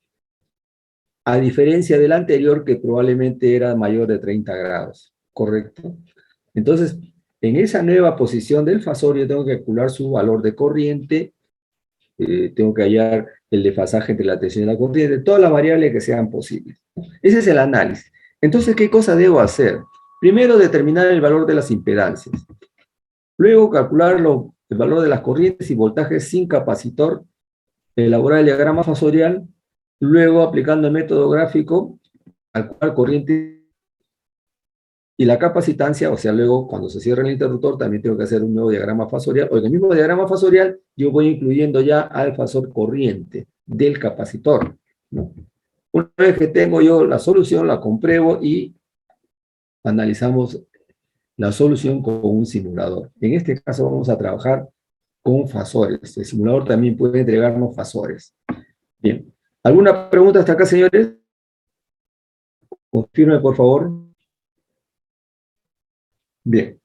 a diferencia del anterior que probablemente era mayor de 30 grados. ¿Correcto? Entonces, en esa nueva posición del fasor yo tengo que calcular su valor de corriente, tengo que hallar el desfasaje entre la tensión y la corriente, todas las variables que sean posibles. Ese es el análisis. Entonces, ¿qué cosa debo hacer? Primero, determinar el valor de las impedancias. Luego, calcular el valor de las corrientes y voltajes sin capacitor, elaborar el diagrama fasorial, luego, aplicando el método gráfico, calcular corriente y la capacitancia, o sea, luego cuando se cierra el interruptor también tengo que hacer un nuevo diagrama fasorial, o en el mismo diagrama fasorial yo voy incluyendo ya al fasor corriente del capacitor, ¿no? Una vez que tengo yo la solución, la compruebo y analizamos la solución con un simulador. En este caso vamos a trabajar con fasores. El simulador también puede entregarnos fasores. Bien. ¿Alguna pregunta hasta acá, señores? Confirme, por favor. Bien.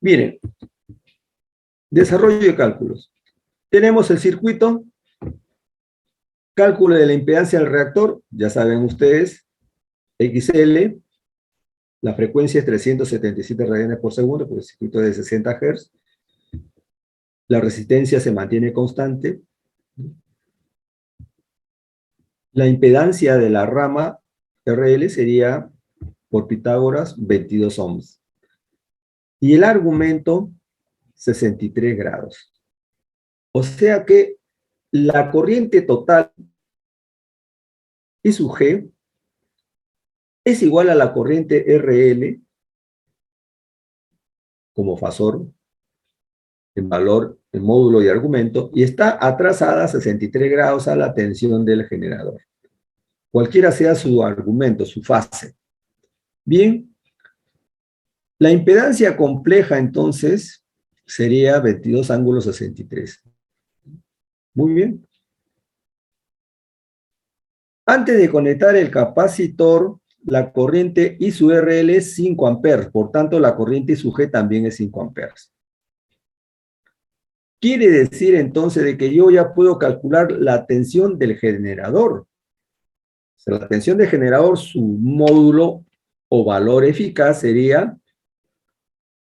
Miren, desarrollo de cálculos. Tenemos el circuito, cálculo de la impedancia del reactor, ya saben ustedes, XL, la frecuencia es 377 radianes por segundo, porque el circuito es de 60 Hz. La resistencia se mantiene constante. La impedancia de la rama RL sería, por Pitágoras, 22 ohms. Y el argumento, 63 grados. O sea que la corriente total I sub G es igual a la corriente RL como fasor, en valor, en módulo y argumento, y está atrasada a 63 grados a la tensión del generador. Cualquiera sea su argumento, su fase. Bien, la impedancia compleja entonces sería 22 ángulo 63. Muy bien. Antes de conectar el capacitor, la corriente I sub RL es 5 amperes, por tanto la corriente I sub G también es 5 amperes. Quiere decir entonces de que yo ya puedo calcular la tensión del generador. O sea, la tensión del generador, su módulo o valor eficaz sería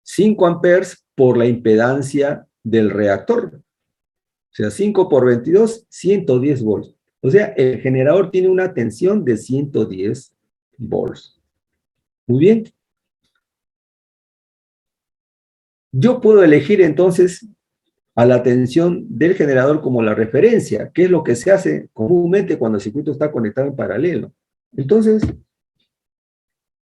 5 amperes por la impedancia del reactor. O sea, 5 por 22, 110 volts. O sea, el generador tiene una tensión de 110 volts. Muy bien. Yo puedo elegir entonces a la tensión del generador como la referencia, que es lo que se hace comúnmente cuando el circuito está conectado en paralelo. Entonces,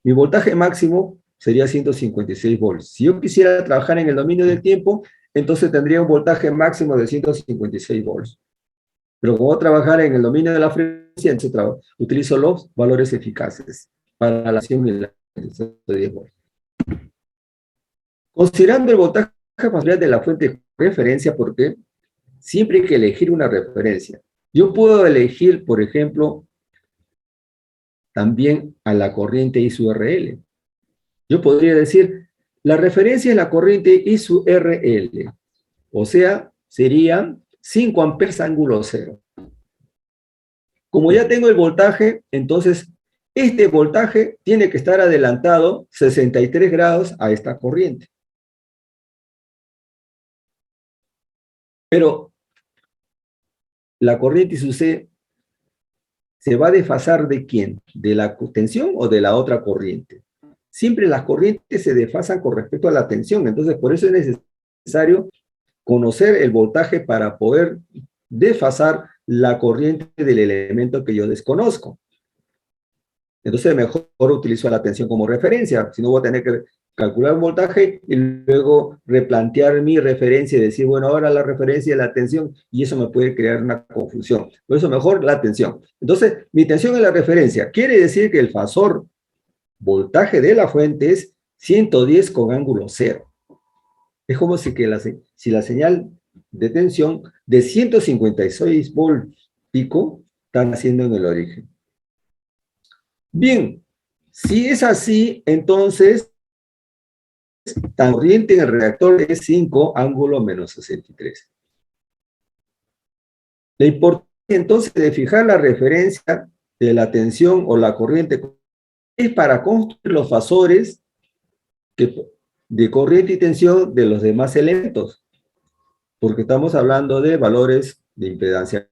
mi voltaje máximo sería 156 volts. Si yo quisiera trabajar en el dominio del tiempo, entonces tendría un voltaje máximo de 156 volts. Pero como voy a trabajar en el dominio de la frecuencia, entonces utilizo los valores eficaces para la acción de 10 volts. Considerando el voltaje fasorial de la fuente de referencia, porque siempre hay que elegir una referencia. Yo puedo elegir, por ejemplo, también a la corriente I sub RL. Yo podría decir, la referencia es la corriente I sub RL. O sea, serían 5 amperes ángulo cero. Como ya tengo el voltaje, entonces este voltaje tiene que estar adelantado 63 grados a esta corriente. Pero la corriente I sub C se va a desfasar ¿de quién? ¿De la tensión o de la otra corriente? Siempre las corrientes se desfasan con respecto a la tensión, entonces por eso es necesario conocer el voltaje para poder desfasar la corriente del elemento que yo desconozco. Entonces mejor utilizo la tensión como referencia, si no voy a tener que calcular un voltaje y luego replantear mi referencia y decir, bueno, ahora la referencia es la tensión y eso me puede crear una confusión. Por eso mejor la tensión. Entonces, mi tensión es la referencia. Quiere decir que el fasor voltaje de la fuente es 110 con ángulo cero. Es como si la señal de tensión de 156 volts pico está haciendo en el origen. Bien, si es así, entonces la corriente en el reactor es 5 ángulo menos 63. La importancia entonces de fijar la referencia de la tensión o la corriente es para construir los fasores de corriente y tensión de los demás elementos, porque estamos hablando de valores de impedancia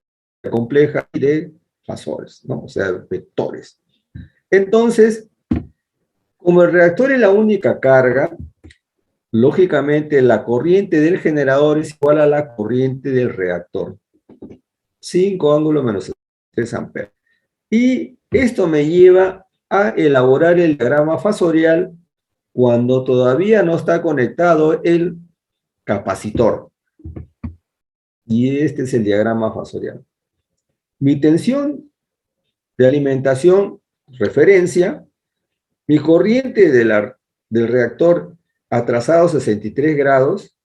compleja y de fasores, ¿no? O sea, vectores. Entonces, como el reactor es la única carga, lógicamente la corriente del generador es igual a la corriente del reactor. 5 ángulo menos 3 amperes. Y esto me lleva a elaborar el diagrama fasorial cuando todavía no está conectado el capacitor. Y este es el diagrama fasorial. Mi tensión de alimentación, referencia, mi corriente del reactor atrasado 63 grados,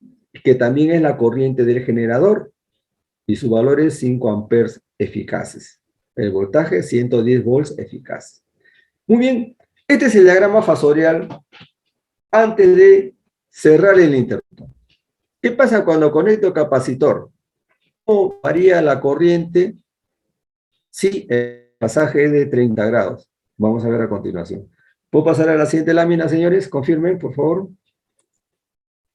que también es la corriente del generador, y su valor es 5 amperes eficaces. El voltaje 110 volts eficaz. Muy bien, este es el diagrama fasorial antes de cerrar el interruptor. ¿Qué pasa cuando conecto el capacitor? ¿Cómo varía la corriente si el pasaje es de 30 grados? Vamos a ver a continuación. ¿Puedo pasar a la siguiente lámina, señores? Confirmen, por favor.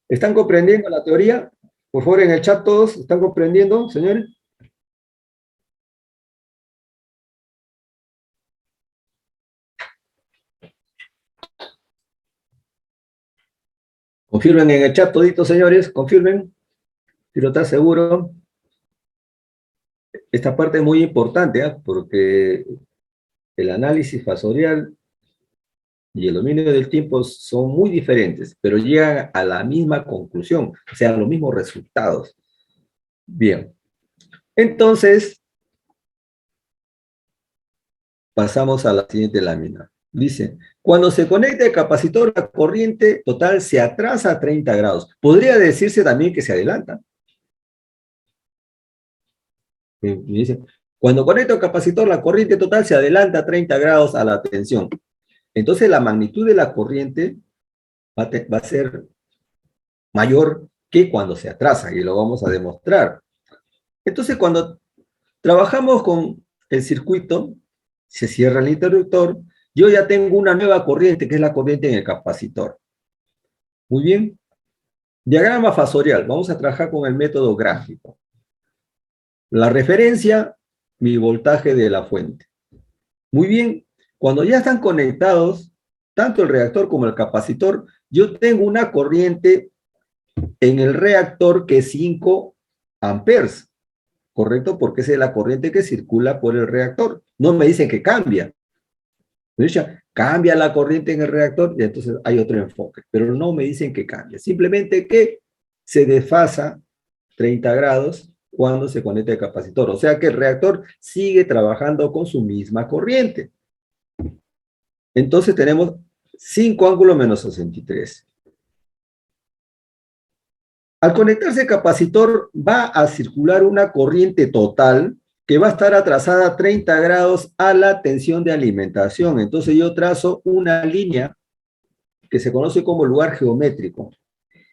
¿Están comprendiendo la teoría? Por favor, en el chat todos, ¿están comprendiendo, señores? Confirmen en el chat toditos, señores, confirmen. Quiero estar seguro. Esta parte es muy importante, ¿eh? Porque el análisis fasorial y el dominio del tiempo son muy diferentes, pero llegan a la misma conclusión, o sea, a los mismos resultados. Bien. Entonces, pasamos a la siguiente lámina. Dice, cuando se conecta el capacitor, la corriente total se atrasa a 30 grados. Podría decirse también que se adelanta. Y dice, cuando conecta el capacitor, la corriente total se adelanta a 30 grados a la tensión. Entonces, la magnitud de la corriente va a ser mayor que cuando se atrasa, y lo vamos a demostrar. Entonces, cuando trabajamos con el circuito, se cierra el interruptor, yo ya tengo una nueva corriente, que es la corriente en el capacitor. Muy bien. Diagrama fasorial. Vamos a trabajar con el método gráfico. La referencia, mi voltaje de la fuente. Muy bien. Cuando ya están conectados, tanto el reactor como el capacitor, yo tengo una corriente en el reactor que es 5 amperes. ¿Correcto? Porque esa es la corriente que circula por el reactor. No me dicen que cambia. Cambia la corriente en el reactor y entonces hay otro enfoque. Pero no me dicen que cambia. Simplemente que se desfasa 30 grados cuando se conecta el capacitor. O sea que el reactor sigue trabajando con su misma corriente. Entonces tenemos 5 ángulos menos 63. Al conectarse el capacitor va a circular una corriente total que va a estar atrasada 30 grados a la tensión de alimentación. Entonces yo trazo una línea que se conoce como lugar geométrico.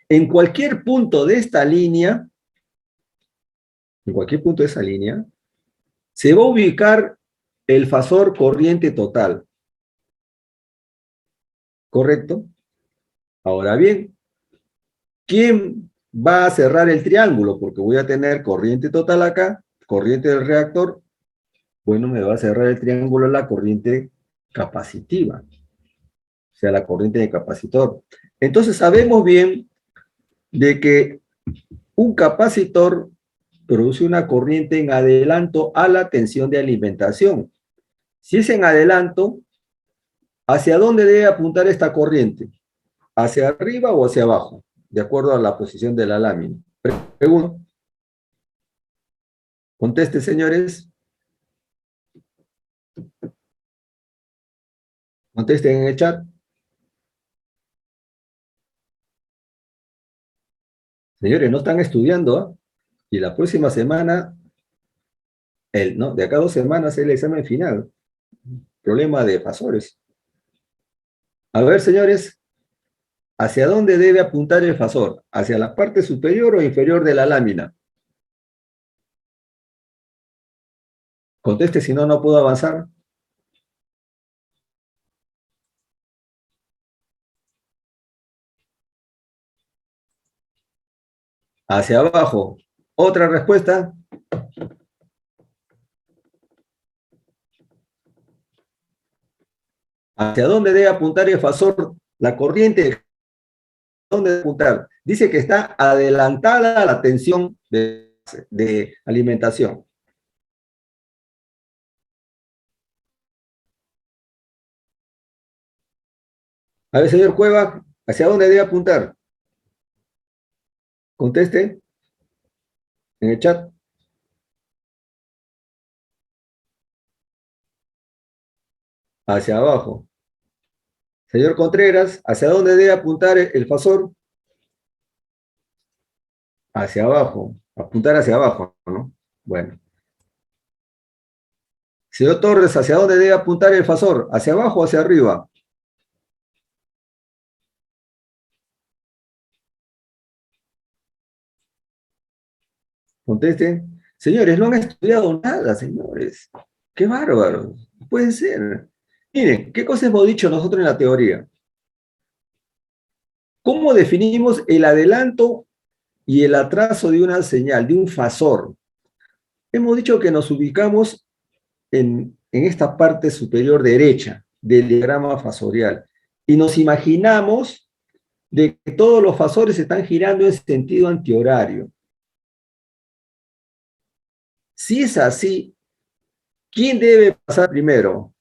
En cualquier punto de esta línea, se va a ubicar el fasor corriente total. ¿Correcto? Ahora bien, ¿quién va a cerrar el triángulo? Porque voy a tener corriente total acá, corriente del reactor. Bueno, me va a cerrar el triángulo la corriente capacitiva, o sea, la corriente de capacitor. Entonces sabemos bien de que un capacitor produce una corriente en adelanto a la tensión de alimentación. Si es en adelanto, ¿hacia dónde debe apuntar esta corriente? ¿Hacia arriba o hacia abajo? De acuerdo a la posición de la lámina. Pregunto. Conteste, señores. Contesten en el chat. Señores, no están estudiando, ¿eh? Y la próxima semana, de acá a 2 semanas, es el examen final. Problema de fasores. A ver, señores, ¿hacia dónde debe apuntar el fasor? ¿Hacia la parte superior o inferior de la lámina? Conteste, si no, no puedo avanzar. Hacia abajo. ¿Otra respuesta? ¿Hacia dónde debe apuntar el fasor? La corriente, ¿dónde debe apuntar? Dice que está adelantada a la tensión de alimentación. A ver, señor Cueva, ¿hacia dónde debe apuntar? Conteste en el chat. Hacia abajo. Señor Contreras, ¿hacia dónde debe apuntar el fasor? Hacia abajo. Apuntar hacia abajo, ¿no? Bueno. Señor Torres, ¿hacia dónde debe apuntar el fasor? ¿Hacia abajo o hacia arriba? Contesten. Señores, no han estudiado nada, señores. ¡Qué bárbaros! Puede ser. Miren, ¿qué cosas hemos dicho nosotros en la teoría? ¿Cómo definimos el adelanto y el atraso de una señal, de un fasor? Hemos dicho que nos ubicamos en esta parte superior derecha del diagrama fasorial y nos imaginamos de que todos los fasores están girando en sentido antihorario. Si es así, ¿quién debe pasar primero?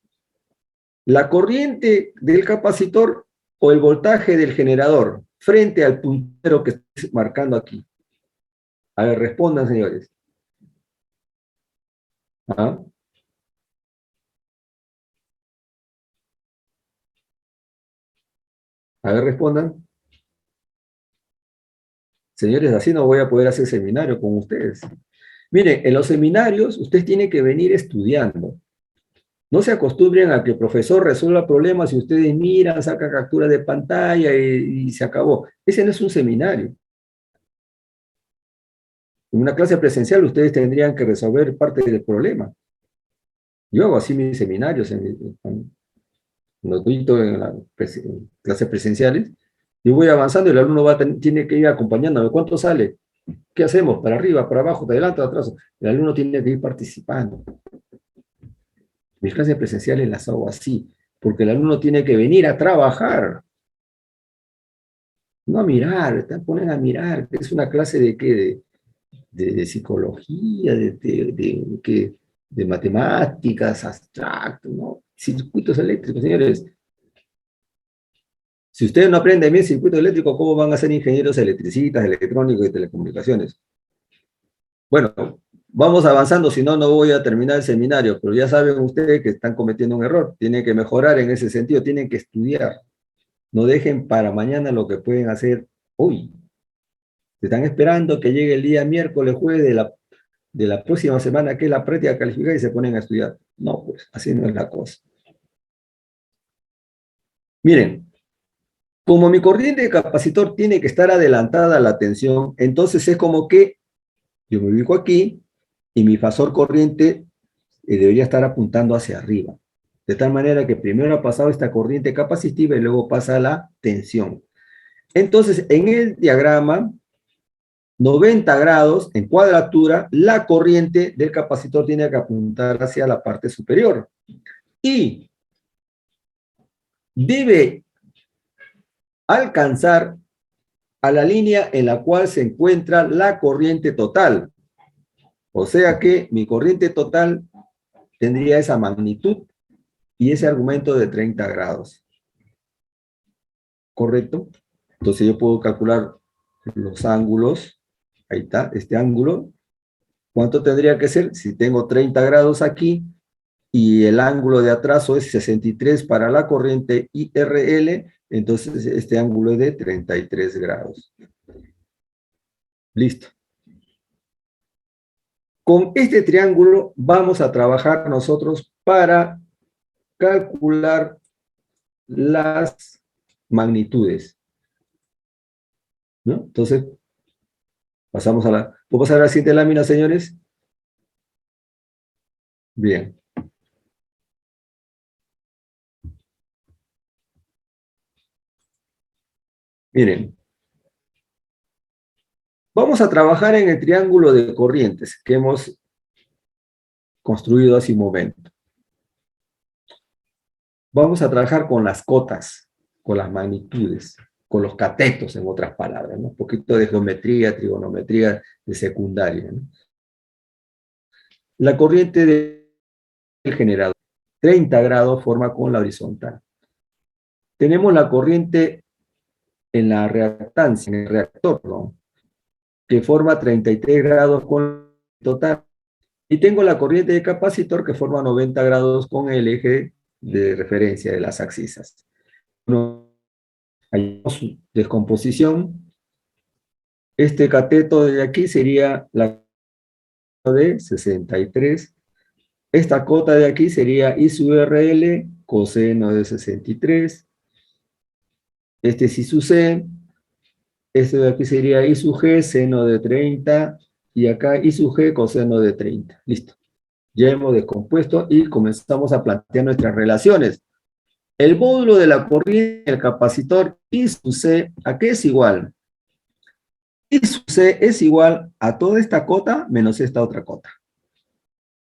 ¿La corriente del capacitor o el voltaje del generador frente al puntero que estoy marcando aquí? A ver, respondan, señores. ¿Ah? A ver, respondan. Señores, así no voy a poder hacer seminario con ustedes. Miren, en los seminarios ustedes tienen que venir estudiando. No se acostumbren a que el profesor resuelva problemas y ustedes miran, sacan captura de pantalla y se acabó. Ese no es un seminario. En una clase presencial ustedes tendrían que resolver parte del problema. Yo hago así mis seminarios en los en las clases presenciales. Yo voy avanzando y el alumno tiene que ir acompañándome. ¿Cuánto sale? ¿Qué hacemos? ¿Para arriba, para abajo, para adelante, para atrás? El alumno tiene que ir participando. Mis clases presenciales las hago así, porque el alumno tiene que venir a trabajar. No a mirar, te ponen a mirar. Es una clase de qué, de psicología, de matemáticas, abstracto, ¿no? Circuitos eléctricos, señores. Si ustedes no aprenden bien circuito eléctrico, ¿cómo van a ser ingenieros electricistas, electrónicos y telecomunicaciones? Bueno, vamos avanzando, si no, no voy a terminar el seminario, pero ya saben ustedes que están cometiendo un error. Tienen que mejorar en ese sentido, tienen que estudiar. No dejen para mañana lo que pueden hacer hoy. Están esperando que llegue el día miércoles, jueves de la próxima semana, que es la práctica calificada, y se ponen a estudiar. No, pues, así no es la cosa. Miren, como mi corriente de capacitor tiene que estar adelantada a la tensión, entonces es como que yo me ubico aquí y mi fasor corriente debería estar apuntando hacia arriba. De tal manera que primero ha pasado esta corriente capacitiva y luego pasa la tensión. Entonces, en el diagrama, 90 grados en cuadratura, la corriente del capacitor tiene que apuntar hacia la parte superior. Y debe alcanzar a la línea en la cual se encuentra la corriente total. O sea que mi corriente total tendría esa magnitud y ese argumento de 30 grados. ¿Correcto? Entonces yo puedo calcular los ángulos. Ahí está, este ángulo. ¿Cuánto tendría que ser? Si tengo 30 grados aquí y el ángulo de atraso es 63 para la corriente IRL, entonces este ángulo es de 33 grados. Listo. Con este triángulo vamos a trabajar nosotros para calcular las magnitudes, ¿no? Entonces, pasamos a la... ¿Puedo pasar a la siguiente lámina, señores? Bien. Miren. Vamos a trabajar en el triángulo de corrientes que hemos construido hace un momento. Vamos a trabajar con las cotas, con las magnitudes, con los catetos, en otras palabras, ¿no? Un poquito de geometría, trigonometría de secundaria, ¿no? La corriente del generador, 30 grados, forma con la horizontal. Tenemos la corriente en la reactancia, en el reactor, ¿no? Que forma 33 grados con el total. Y tengo la corriente de capacitor que forma 90 grados con el eje de referencia de las axisas. Hay descomposición. Este cateto de aquí sería la de 63. Esta cota de aquí sería I sub RL, coseno de 63. Este es I sub C. Este de aquí sería I sub G, seno de 30. Y acá I sub G, coseno de 30. Listo. Ya hemos descompuesto y comenzamos a plantear nuestras relaciones. El módulo de la corriente del capacitor I sub C, ¿a qué es igual? I sub C es igual a toda esta cota menos esta otra cota.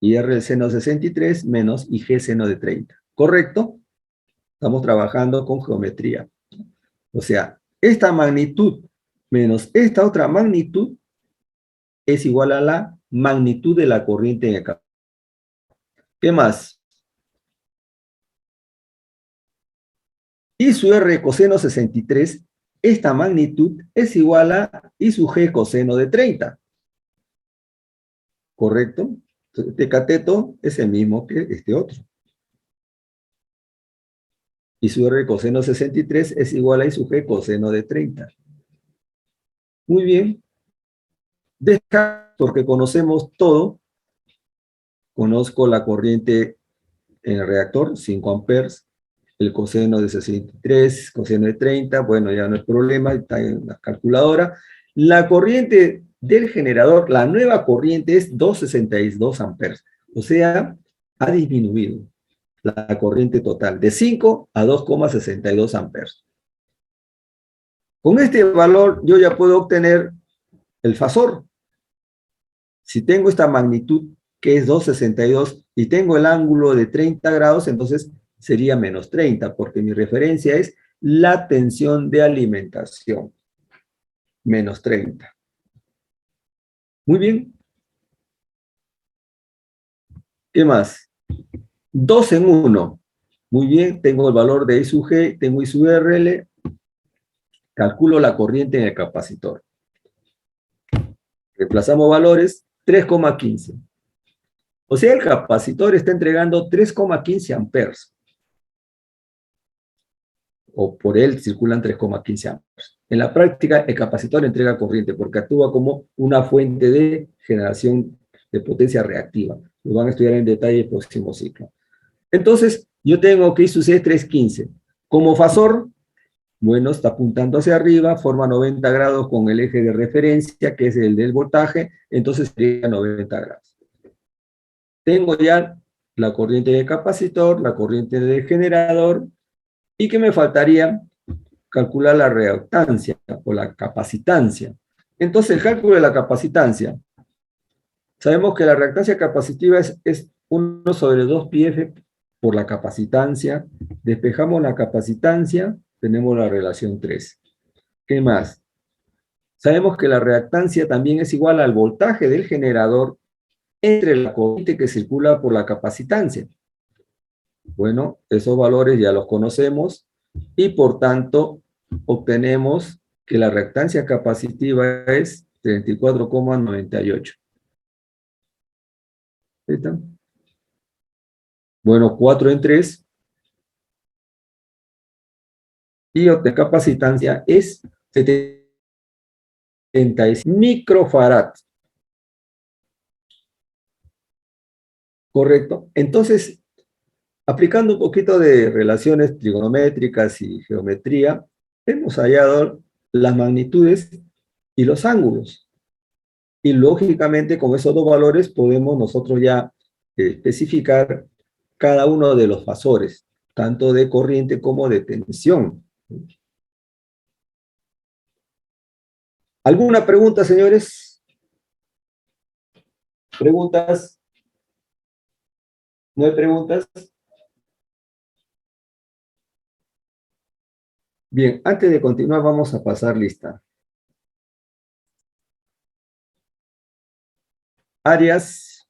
IR del seno 63 menos IG seno de 30. ¿Correcto? Estamos trabajando con geometría. O sea, esta magnitud menos esta otra magnitud es igual a la magnitud de la corriente en el capacitor. ¿Qué más? I sub R coseno 63, esta magnitud es igual a I sub G coseno de 30. ¿Correcto? Este cateto es el mismo que este otro. I sub R coseno 63 es igual a I sub G coseno de 30. Muy bien. Porque conocemos todo. Conozco la corriente en el reactor, 5 amperes. El coseno de 63, coseno de 30, bueno, ya no hay problema, está en la calculadora. La corriente del generador, la nueva corriente es 262 amperes. O sea, ha disminuido la corriente total de 5 a 2,62 amperes. Con este valor yo ya puedo obtener el fasor. Si tengo esta magnitud que es 2,62 y tengo el ángulo de 30 grados, entonces sería menos 30, porque mi referencia es la tensión de alimentación. Menos 30. Muy bien. ¿Qué más? 2 en 1. Muy bien, tengo el valor de I sub G, tengo I sub RL, calculo la corriente en el capacitor. Reemplazamos valores, 3,15. O sea, el capacitor está entregando 3,15 amperes. O por él circulan 3,15 amperes. En la práctica, el capacitor entrega corriente porque actúa como una fuente de generación de potencia reactiva. Lo van a estudiar en detalle el próximo ciclo. Entonces, yo tengo que I sub C es 3,15. Como fasor, bueno, está apuntando hacia arriba, forma 90 grados con el eje de referencia, que es el del voltaje, entonces sería 90 grados. Tengo ya la corriente del capacitor, la corriente del generador, y ¿qué me faltaría? Calcular la reactancia o la capacitancia. Entonces, el cálculo de la capacitancia. Sabemos que la reactancia capacitiva es 1 sobre 2 πf por la capacitancia. Despejamos la capacitancia, tenemos la relación 3. ¿Qué más? Sabemos que la reactancia también es igual al voltaje del generador entre la corriente que circula por la capacitancia. Bueno, esos valores ya los conocemos y por tanto obtenemos que la reactancia capacitiva es 34,98. ¿Está? Bueno, 4 en 3. Y la capacitancia es 76 microfarad. ¿Correcto? Entonces, aplicando un poquito de relaciones trigonométricas y geometría, hemos hallado las magnitudes y los ángulos. Y lógicamente con esos dos valores podemos nosotros ya especificar cada uno de los fasores, tanto de corriente como de tensión. ¿Alguna pregunta, señores? ¿Preguntas? ¿No hay preguntas? Bien, antes de continuar vamos a pasar lista. Arias,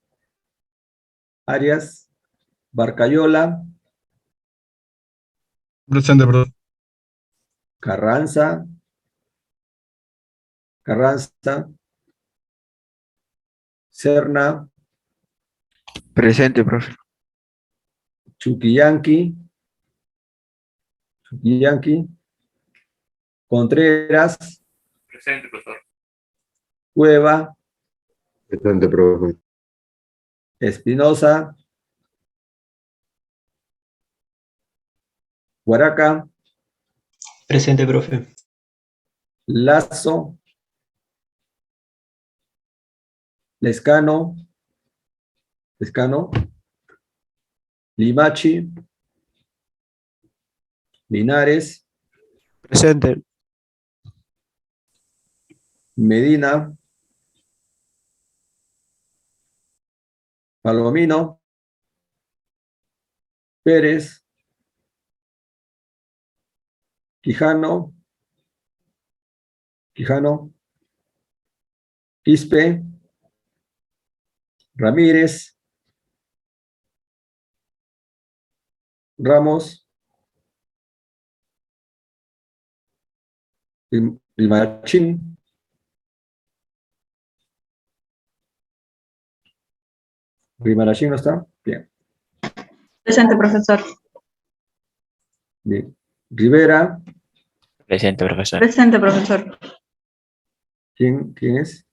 Barcayola, Presente, profe. Carranza, Serna, Presente, profe. Chuquillanqui, Contreras, Presente, profesor. Cueva, Presente, profe. Espinosa, Huaraca, Presente, profe. Lazo, Lescano, Limachi, Linares, Presente. Medina, Palomino, Pérez, Quijano, Quijano, Quispe, Ramírez, Ramos, Rimarachín, Rimarachín no está, bien. Presente, profesor. Bien. Rivera, Presente, profesor. Presente, profesor. ¿quién es?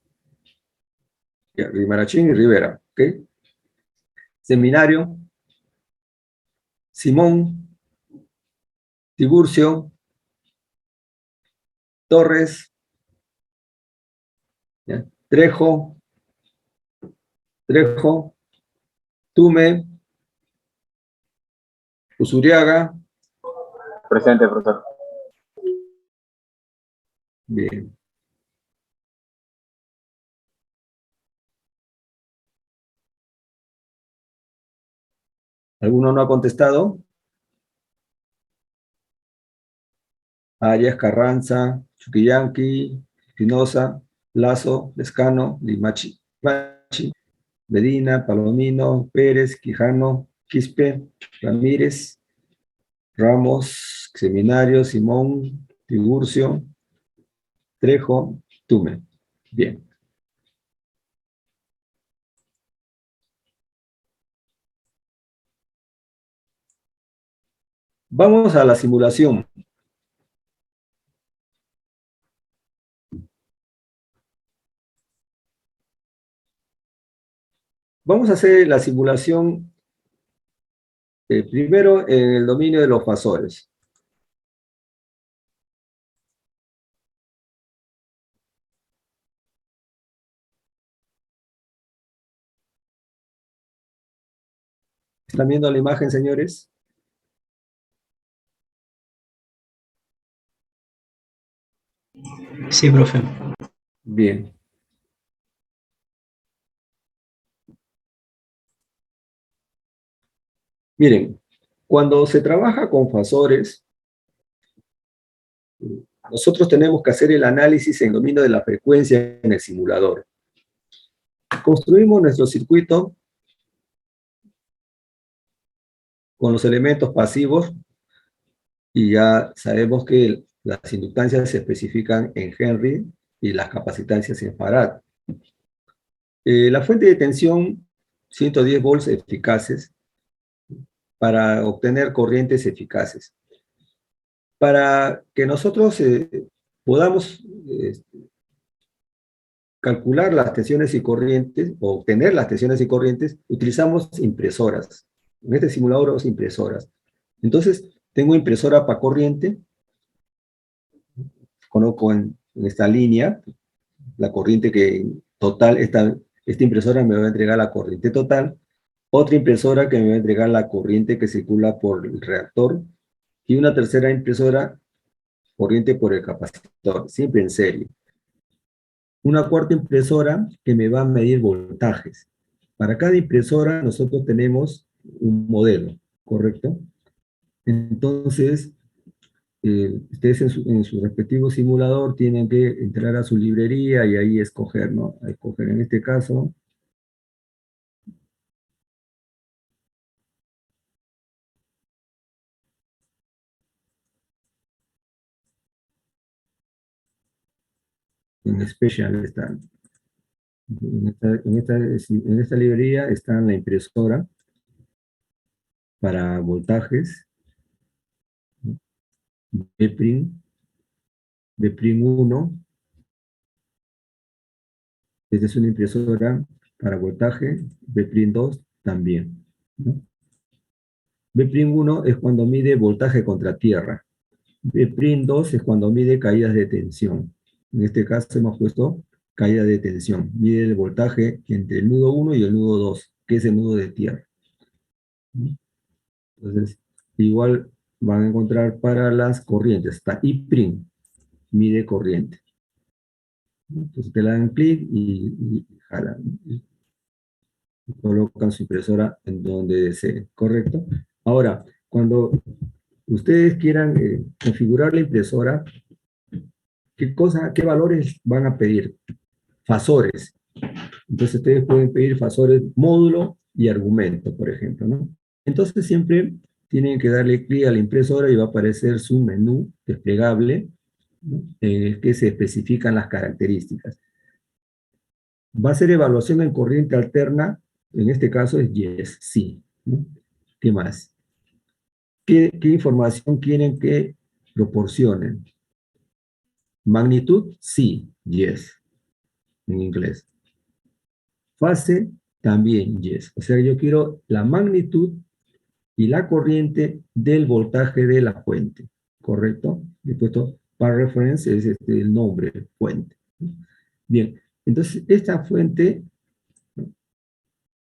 Ya, Rimarachín y Rivera, ¿ok? Seminario, Simón, Tiburcio, Torres, ¿ya? Trejo, Tume, Usuriaga, Presente, profesor. bien. ¿Alguno no ha contestado? Arias, Carranza, Chuquillanqui, Espinosa, Lazo, Lescano, Limachi, Medina, Palomino, Pérez, Quijano, Quispe, Ramírez, Ramos, Seminario, Simón, Tiburcio, Trejo, Tume. Bien. Vamos a la simulación. Vamos a hacer la simulación primero en el dominio de los fasores. ¿Están viendo la imagen, señores? Sí, profe. Bien. Miren, cuando se trabaja con fasores, nosotros tenemos que hacer el análisis en dominio de la frecuencia en el simulador. Construimos nuestro circuito con los elementos pasivos y ya sabemos que las inductancias se especifican en Henry y las capacitancias en Farad. La fuente de tensión, 110 volts eficaces para obtener corrientes eficaces. Para que nosotros podamos calcular las tensiones y corrientes, o obtener las tensiones y corrientes, utilizamos impresoras. En este simulador usamos impresoras. Entonces, tengo impresora para corriente, coloco en esta línea la corriente que total, esta impresora me va a entregar la corriente total, otra impresora que me va a entregar la corriente que circula por el reactor, y una tercera impresora, corriente por el capacitor, siempre en serie. Una cuarta impresora que me va a medir voltajes. Para cada impresora nosotros tenemos un modelo, ¿correcto? Entonces, ustedes en su respectivo simulador tienen que entrar a su librería y ahí escoger, ¿no? A escoger en este caso. En Special están. En esta librería está la impresora para voltajes, Bprim 1. Esta es una impresora para voltaje, Bprim 2 también, ¿no? Bprim 1 es cuando mide voltaje contra tierra. Bprim 2 es cuando mide caídas de tensión. En este caso hemos puesto caída de tensión. Mide el voltaje entre el nudo 1 y el nudo 2, que es el nudo de tierra. Entonces, igual van a encontrar para las corrientes. Está I'Prim, mide corriente. Entonces te le dan clic y jalan. Y colocan su impresora en donde deseen, ¿correcto? Ahora, cuando ustedes quieran configurar la impresora, ¿Qué valores van a pedir? Fasores. Entonces ustedes pueden pedir fasores módulo y argumento, por ejemplo, ¿no? Entonces siempre tienen que darle clic a la impresora y va a aparecer su menú desplegable, ¿no? En el que se especifican las características. Va a ser evaluación en corriente alterna, en este caso es yes, sí, ¿no? ¿Qué más? ¿Qué información quieren que proporcionen? Magnitud, sí, yes, en inglés. Fase, también yes. O sea, yo quiero la magnitud y la corriente del voltaje de la fuente, ¿correcto? He puesto para reference, es el nombre, fuente. Bien, entonces esta fuente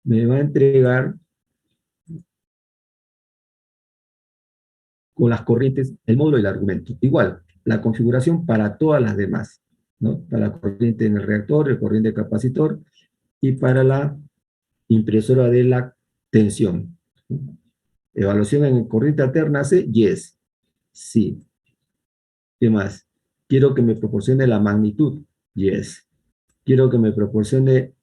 me va a entregar con las corrientes, el módulo y el argumento. Igual, la configuración para todas las demás, ¿no? Para la corriente en el reactor, el corriente capacitor, y para la impresora de la tensión. Evaluación en corriente alterna hace yes, sí. ¿Qué más? Quiero que me proporcione la magnitud, yes. Quiero que me proporcione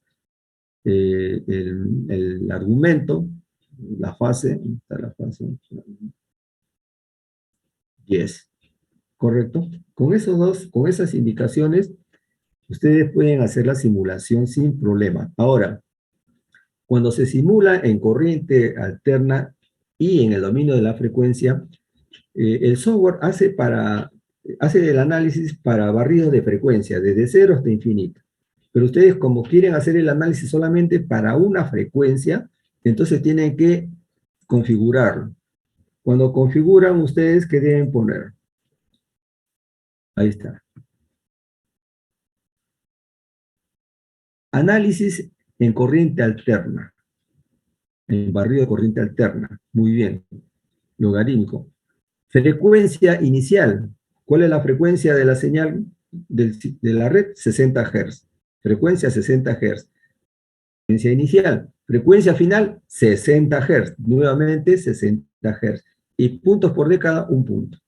el argumento, la fase, está la fase, yes. ¿Correcto? Con esas indicaciones, ustedes pueden hacer la simulación sin problema. Ahora, cuando se simula en corriente alterna y en el dominio de la frecuencia, el software hace el análisis para barridos de frecuencia, desde 0 hasta infinito. Pero ustedes, como quieren hacer el análisis solamente para una frecuencia, entonces tienen que configurarlo. Cuando configuran, ustedes, ¿qué deben poner? Ahí está. Análisis en corriente alterna. En barrido de corriente alterna. Muy bien. Logarítmico. Frecuencia inicial. ¿Cuál es la frecuencia de la señal de la red? 60 Hz. Frecuencia 60 Hz. Frecuencia inicial. Frecuencia final, 60 Hz. Nuevamente 60 Hz. Y puntos por década, 1 punto.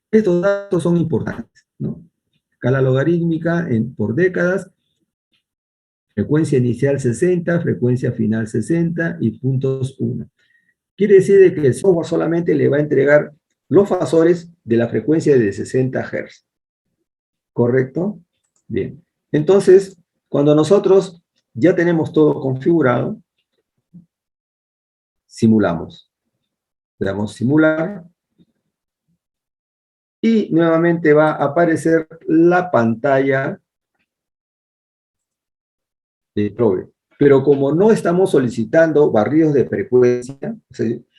Estos datos son importantes, ¿no? Escala logarítmica por décadas. Frecuencia inicial 60, frecuencia final 60 y puntos 1. Quiere decir de que el software solamente le va a entregar los fasores de la frecuencia de 60 Hz. ¿Correcto? Bien. Entonces, cuando nosotros ya tenemos todo configurado, simulamos. Le damos simular. Y nuevamente va a aparecer la pantalla de probe. Pero como no estamos solicitando barridos de frecuencia,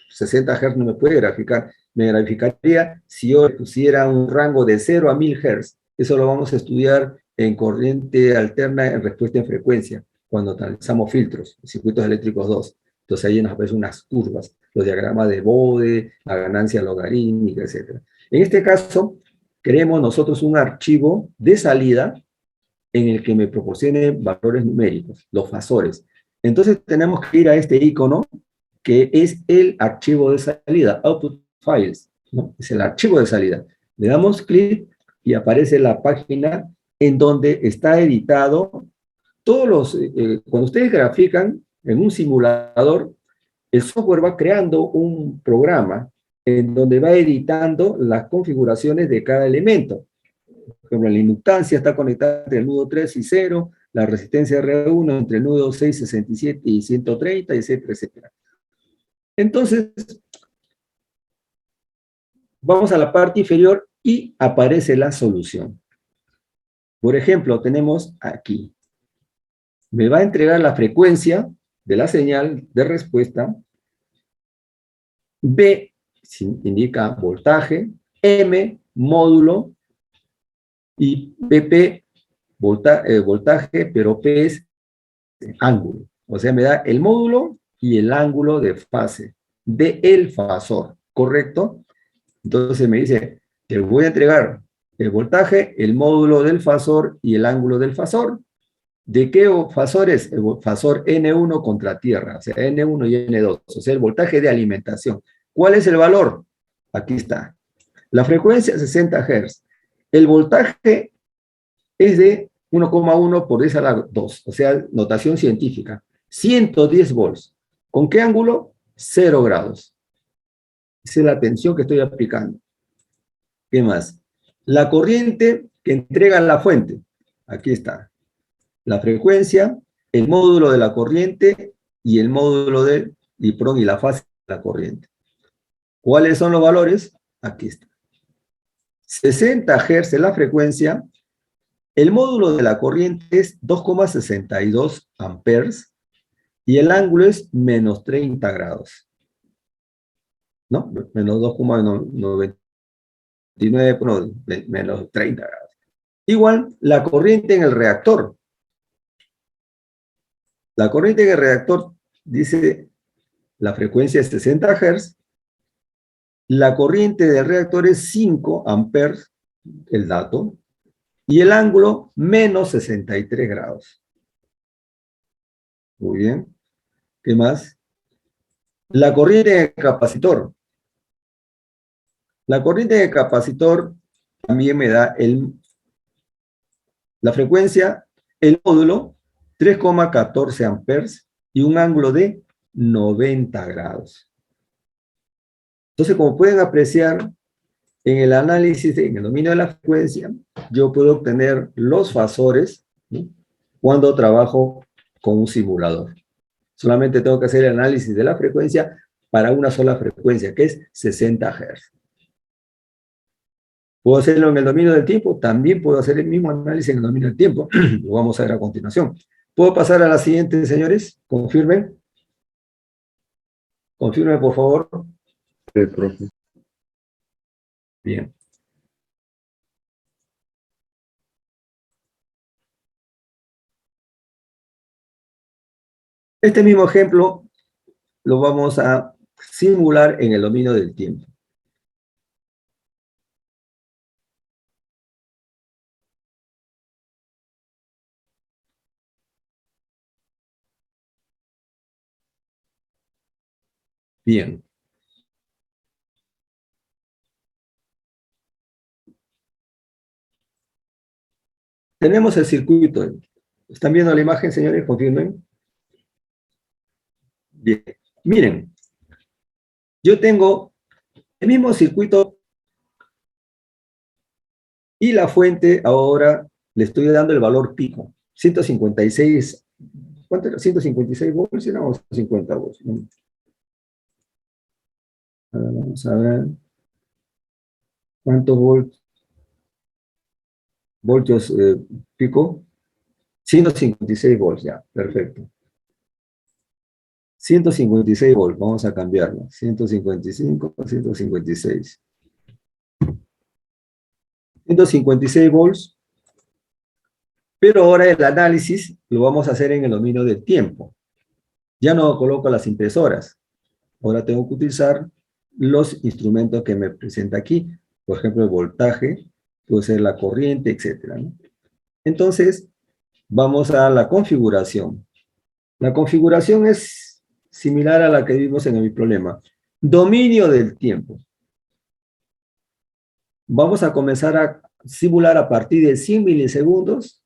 60 Hz no me puede graficar, me graficaría si yo pusiera un rango de 0 a 1000 Hz. Eso lo vamos a estudiar en corriente alterna en respuesta en frecuencia, cuando analizamos filtros, circuitos eléctricos 2. Entonces ahí nos aparecen unas curvas, los diagramas de Bode, la ganancia logarítmica, etc. En este caso, queremos nosotros un archivo de salida en el que me proporcione valores numéricos, los fasores. Entonces tenemos que ir a este icono, que es el archivo de salida, Output Files, ¿no? Es el archivo de salida. Le damos clic y aparece la página en donde está editado todos los... cuando ustedes grafican en un simulador, el software va creando un programa en donde va editando las configuraciones de cada elemento. Por ejemplo, la inductancia está conectada entre el nudo 3 y 0, la resistencia R1 entre el nudo 6, 67 y 130, etcétera, etcétera. Entonces, vamos a la parte inferior y aparece la solución. Por ejemplo, tenemos aquí. Me va a entregar la frecuencia de la señal de respuesta. B indica voltaje, M, módulo, y PP, voltaje, pero P es ángulo. O sea, me da el módulo y el ángulo de fase del fasor, ¿correcto? Entonces me dice, te voy a entregar el voltaje, el módulo del fasor y el ángulo del fasor. ¿De qué fasor es? El fasor N1 contra tierra, o sea, N1 y N2, o sea, el voltaje de alimentación. ¿Cuál es el valor? Aquí está. La frecuencia 60 Hz. El voltaje es de 1,1 por 10 a la 2, o sea, notación científica. 110 volts. ¿Con qué ángulo? 0 grados. Esa es la tensión que estoy aplicando. ¿Qué más? La corriente que entrega la fuente. Aquí está. La frecuencia, el módulo de la corriente y el módulo del diprón y la fase de la corriente. ¿Cuáles son los valores? Aquí está. 60 Hz es la frecuencia. El módulo de la corriente es 2,62 amperes y el ángulo es menos 30 grados. ¿No? Menos 2,99, no, menos 30 grados. Igual, la corriente en el reactor. La corriente en el reactor dice, la frecuencia es 60 Hz, la corriente del reactor es 5 amperes, el dato, y el ángulo menos 63 grados. Muy bien. ¿Qué más? La corriente en el capacitor. La corriente en el capacitor también me da la frecuencia, el módulo, 3,14 amperes y un ángulo de 90 grados. Entonces, como pueden apreciar, en el análisis, en el dominio de la frecuencia, yo puedo obtener los fasores, ¿no?, cuando trabajo con un simulador. Solamente tengo que hacer el análisis de la frecuencia para una sola frecuencia, que es 60 Hz. ¿Puedo hacerlo en el dominio del tiempo? También puedo hacer el mismo análisis en el dominio del tiempo. Lo vamos a ver a continuación. ¿Puedo pasar a la siguiente, señores? Confirmen. Confirmen, por favor. Sí, profe. Bien. Este mismo ejemplo lo vamos a simular en el dominio del tiempo. Bien. Tenemos el circuito. ¿Están viendo la imagen, señores? Confirmen. Bien. Miren, yo tengo el mismo circuito y la fuente ahora le estoy dando el valor pico. 156, ¿cuánto era? 156 volts, ¿no? O 50 volts. Ahora vamos a ver cuántos voltios pico. 156 volts, ya, perfecto. 156 volts, vamos a cambiarlo. 155, 156. 156 volts, pero ahora el análisis lo vamos a hacer en el dominio del tiempo. Ya no coloco las impresoras. Ahora tengo que utilizar los instrumentos que me presenta aquí. Por ejemplo, el voltaje, puede ser la corriente, etcétera, ¿no? Entonces, vamos a la configuración. La configuración es similar a la que vimos en mi problema. Dominio del tiempo. Vamos a comenzar a simular a partir de 100 milisegundos.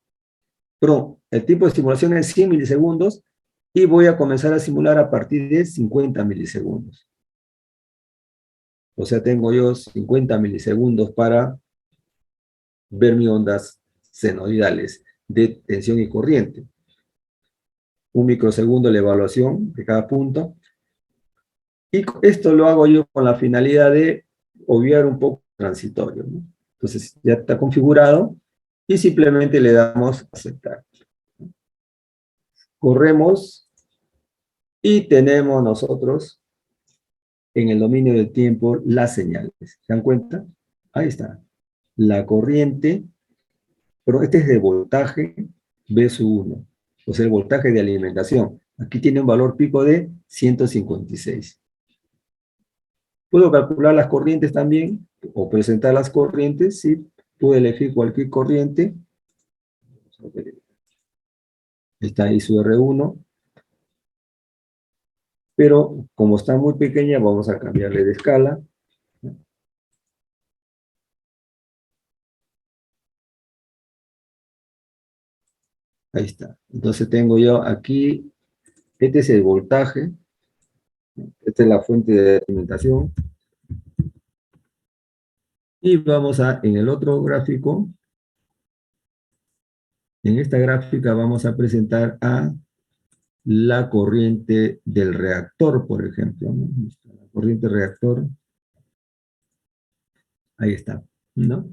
Pero el tipo de simulación es 100 milisegundos y voy a comenzar a simular a partir de 50 milisegundos. O sea, tengo yo 50 milisegundos para ver mis ondas senoidales de tensión y corriente. Un microsegundo la evaluación de cada punto. Y esto lo hago yo con la finalidad de obviar un poco el transitorio, ¿no? Entonces ya está configurado y simplemente le damos a aceptar. Corremos y tenemos nosotros en el dominio del tiempo las señales. ¿Se dan cuenta? Ahí está. La corriente, pero este es de voltaje B1, o sea, el voltaje de alimentación. Aquí tiene un valor pico de 156. ¿Puedo calcular las corrientes también? ¿O presentar las corrientes? Sí, puedo elegir cualquier corriente. Está ahí su R1. Pero como está muy pequeña, vamos a cambiarle de escala. Ahí está. Entonces tengo yo aquí, este es el voltaje, esta es la fuente de alimentación. Y vamos a, en el otro gráfico, en esta gráfica vamos a presentar a la corriente del reactor, por ejemplo, ¿no? La corriente reactor. Ahí está, ¿no?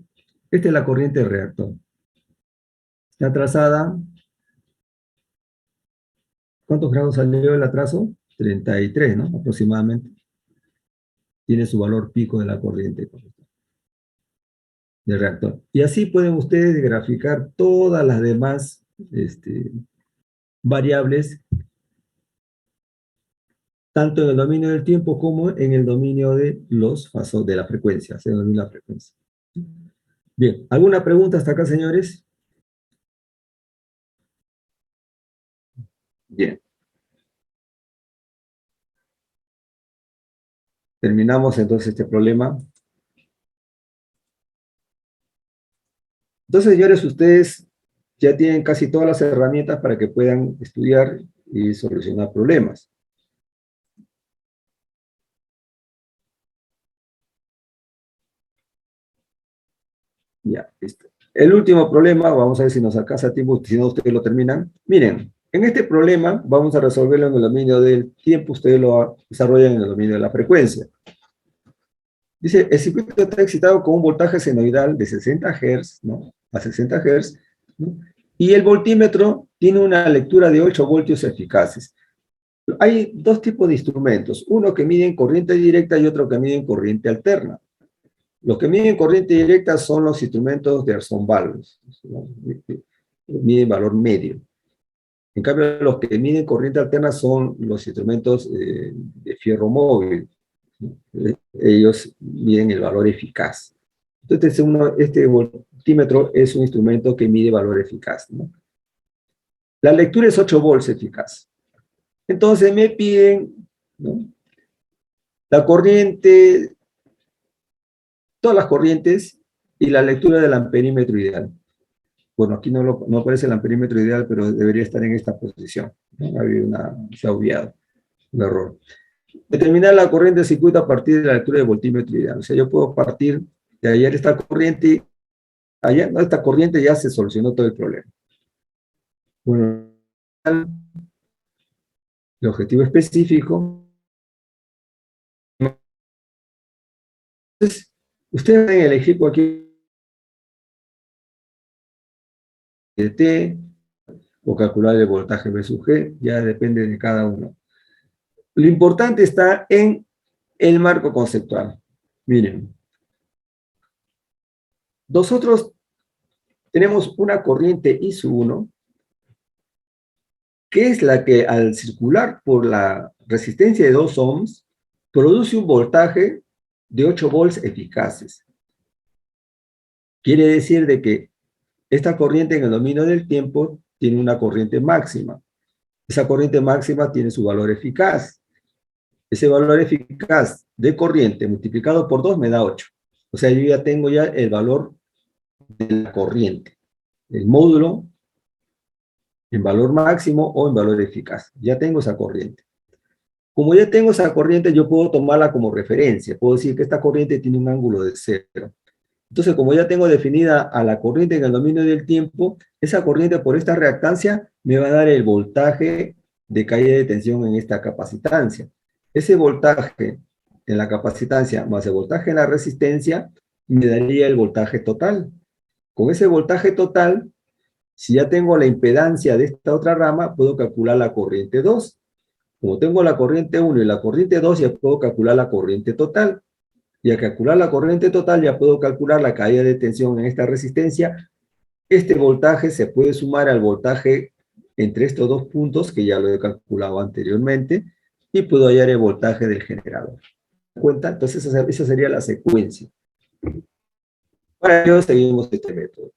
Esta es la corriente del reactor. Está trazada. ¿Cuántos grados salió el atraso? 33, ¿no? Aproximadamente. Tiene su valor pico de la corriente del reactor. Y así pueden ustedes graficar todas las demás variables, tanto en el dominio del tiempo como en el dominio de los fasos de la frecuencia, se denomina la frecuencia. Bien, ¿alguna pregunta hasta acá, señores? Bien. Terminamos entonces este problema. Entonces, señores, ustedes ya tienen casi todas las herramientas para que puedan estudiar y solucionar problemas. Ya, listo. El último problema, vamos a ver si nos alcanza tiempo, si no ustedes lo terminan. Miren, en este problema vamos a resolverlo en el dominio del tiempo, ustedes lo desarrollan en el dominio de la frecuencia. Dice, el circuito está excitado con un voltaje senoidal de 60 Hz, ¿no? A 60 Hz, ¿no? Y el voltímetro tiene una lectura de 8 voltios eficaces. Hay dos tipos de instrumentos, uno que miden corriente directa y otro que miden corriente alterna. Los que miden corriente directa son los instrumentos de Erzon-Valls, ¿no? Miden valor medio. En cambio, los que miden corriente alterna son los instrumentos de fierro móvil. Ellos miden el valor eficaz. Entonces, este voltímetro es un instrumento que mide valor eficaz, ¿no? La lectura es 8 volts eficaz. Entonces me piden, ¿no?, la corriente, todas las corrientes y la lectura del amperímetro ideal. Bueno, aquí no aparece el amperímetro ideal, pero debería estar en esta posición, ¿no? Se ha obviado un error. Determinar la corriente del circuito a partir de la lectura del voltímetro ideal. O sea, yo puedo partir de ayer esta corriente, allá, no, esta corriente ya se solucionó todo el problema. Bueno, el objetivo específico. Entonces, ustedes pueden elegir cualquier T o calcular el voltaje versus G, ya depende de cada uno. Lo importante está en el marco conceptual. Miren, nosotros tenemos una corriente I sub 1, que es la que al circular por la resistencia de 2 ohms, produce un voltaje de 8 volts eficaces. Quiere decir de que esta corriente en el dominio del tiempo tiene una corriente máxima. Esa corriente máxima tiene su valor eficaz. Ese valor eficaz de corriente multiplicado por 2 me da 8. O sea, yo ya tengo ya el valor de la corriente. El módulo en valor máximo o en valor eficaz. Ya tengo esa corriente. Como ya tengo esa corriente, yo puedo tomarla como referencia. Puedo decir que esta corriente tiene un ángulo de 0. Entonces, como ya tengo definida a la corriente en el dominio del tiempo, esa corriente por esta reactancia me va a dar el voltaje de caída de tensión en esta capacitancia. Ese voltaje en la capacitancia más el voltaje en la resistencia me daría el voltaje total. Con ese voltaje total, si ya tengo la impedancia de esta otra rama, puedo calcular la corriente 2. Como tengo la corriente 1 y la corriente 2, ya puedo calcular la corriente total. Y al calcular la corriente total, ya puedo calcular la caída de tensión en esta resistencia. Este voltaje se puede sumar al voltaje entre estos dos puntos, que ya lo he calculado anteriormente, y puedo hallar el voltaje del generador. ¿Se dan cuenta? Entonces, esa sería la secuencia. Para ello, seguimos este método.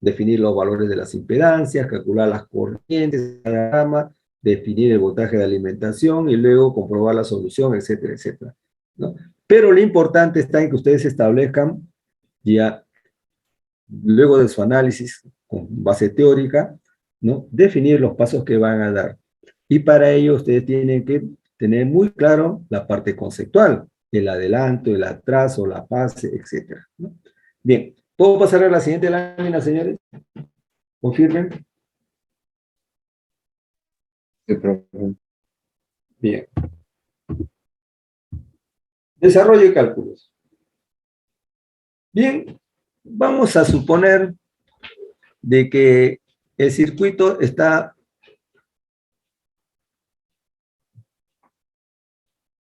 Definir los valores de las impedancias, calcular las corrientes de cada rama, definir el voltaje de alimentación y luego comprobar la solución, etcétera, etcétera, ¿no? Pero lo importante está en que ustedes establezcan ya, luego de su análisis con base teórica, ¿no? Definir los pasos que van a dar. Y para ello ustedes tienen que tener muy claro la parte conceptual, el adelanto, el atraso, la fase, etc., ¿no? Bien, ¿puedo pasar a la siguiente lámina, señores? ¿Confirmen? Sí, profe. Bien. Desarrollo de cálculos. Bien, vamos a suponer de que el circuito está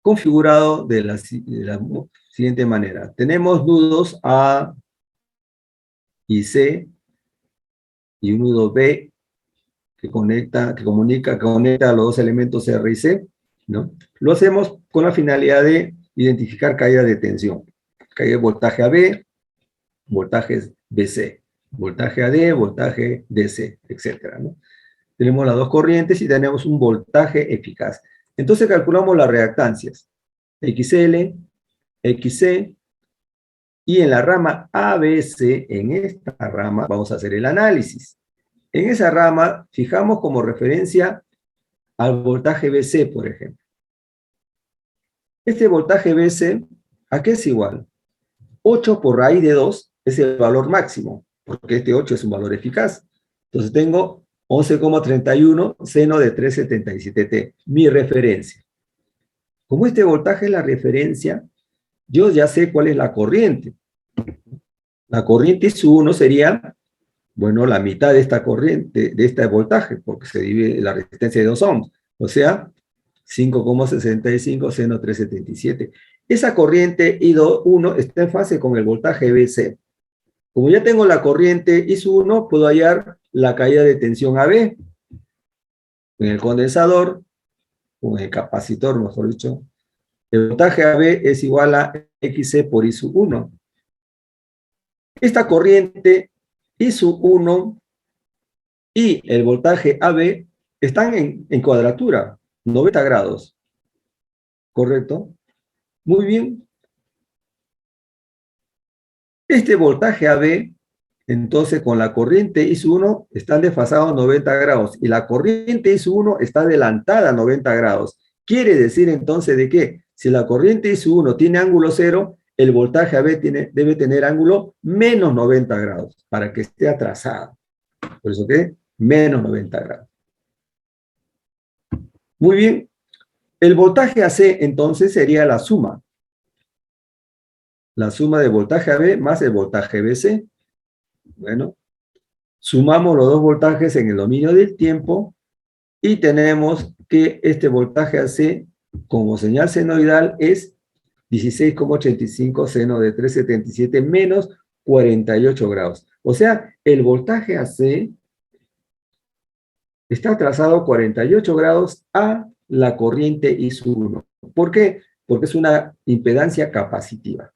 configurado de la siguiente manera. Tenemos nudos A y C y un nudo B que conecta a los dos elementos R y C, ¿no? Lo hacemos con la finalidad de identificar caída de tensión. Caída de voltaje AB, voltajes BC, voltaje AD, voltaje DC, etcétera, ¿no? Tenemos las dos corrientes y tenemos un voltaje eficaz. Entonces calculamos las reactancias. XL, XC, y en la rama ABC, en esta rama, vamos a hacer el análisis. En esa rama, fijamos como referencia al voltaje BC, por ejemplo. Este voltaje BC, ¿a qué es igual? 8 por raíz de 2 es el valor máximo, porque este 8 es un valor eficaz. Entonces tengo 11,31 seno de 377T, mi referencia. Como este voltaje es la referencia, yo ya sé cuál es la corriente. La corriente I1 sería, bueno, la mitad de esta corriente, de este voltaje, porque se divide la resistencia de 2 ohms. O sea, 5,65 seno 377. Esa corriente I1 está en fase con el voltaje BC. Como ya tengo la corriente I1, puedo hallar la caída de tensión AB en el condensador, o en el capacitor, mejor dicho. El voltaje AB es igual a XC por I1. Esta corriente I1 y el voltaje AB están en cuadratura, 90 grados. ¿Correcto? Muy bien. Este voltaje AB, entonces con la corriente I1 están desfasados 90 grados y la corriente I1 está adelantada a 90 grados. Quiere decir entonces de que si la corriente I1 tiene ángulo 0, el voltaje AB debe tener ángulo menos 90 grados para que esté atrasado. Por eso que menos 90 grados. Muy bien. El voltaje AC entonces sería la suma. La suma de voltaje AB más el voltaje BC. Bueno, sumamos los dos voltajes en el dominio del tiempo y tenemos que este voltaje AC como señal senoidal es 16,85 seno de 377 menos 48 grados. O sea, el voltaje AC está atrasado 48 grados a la corriente I1. ¿Por qué? Porque es una impedancia capacitiva.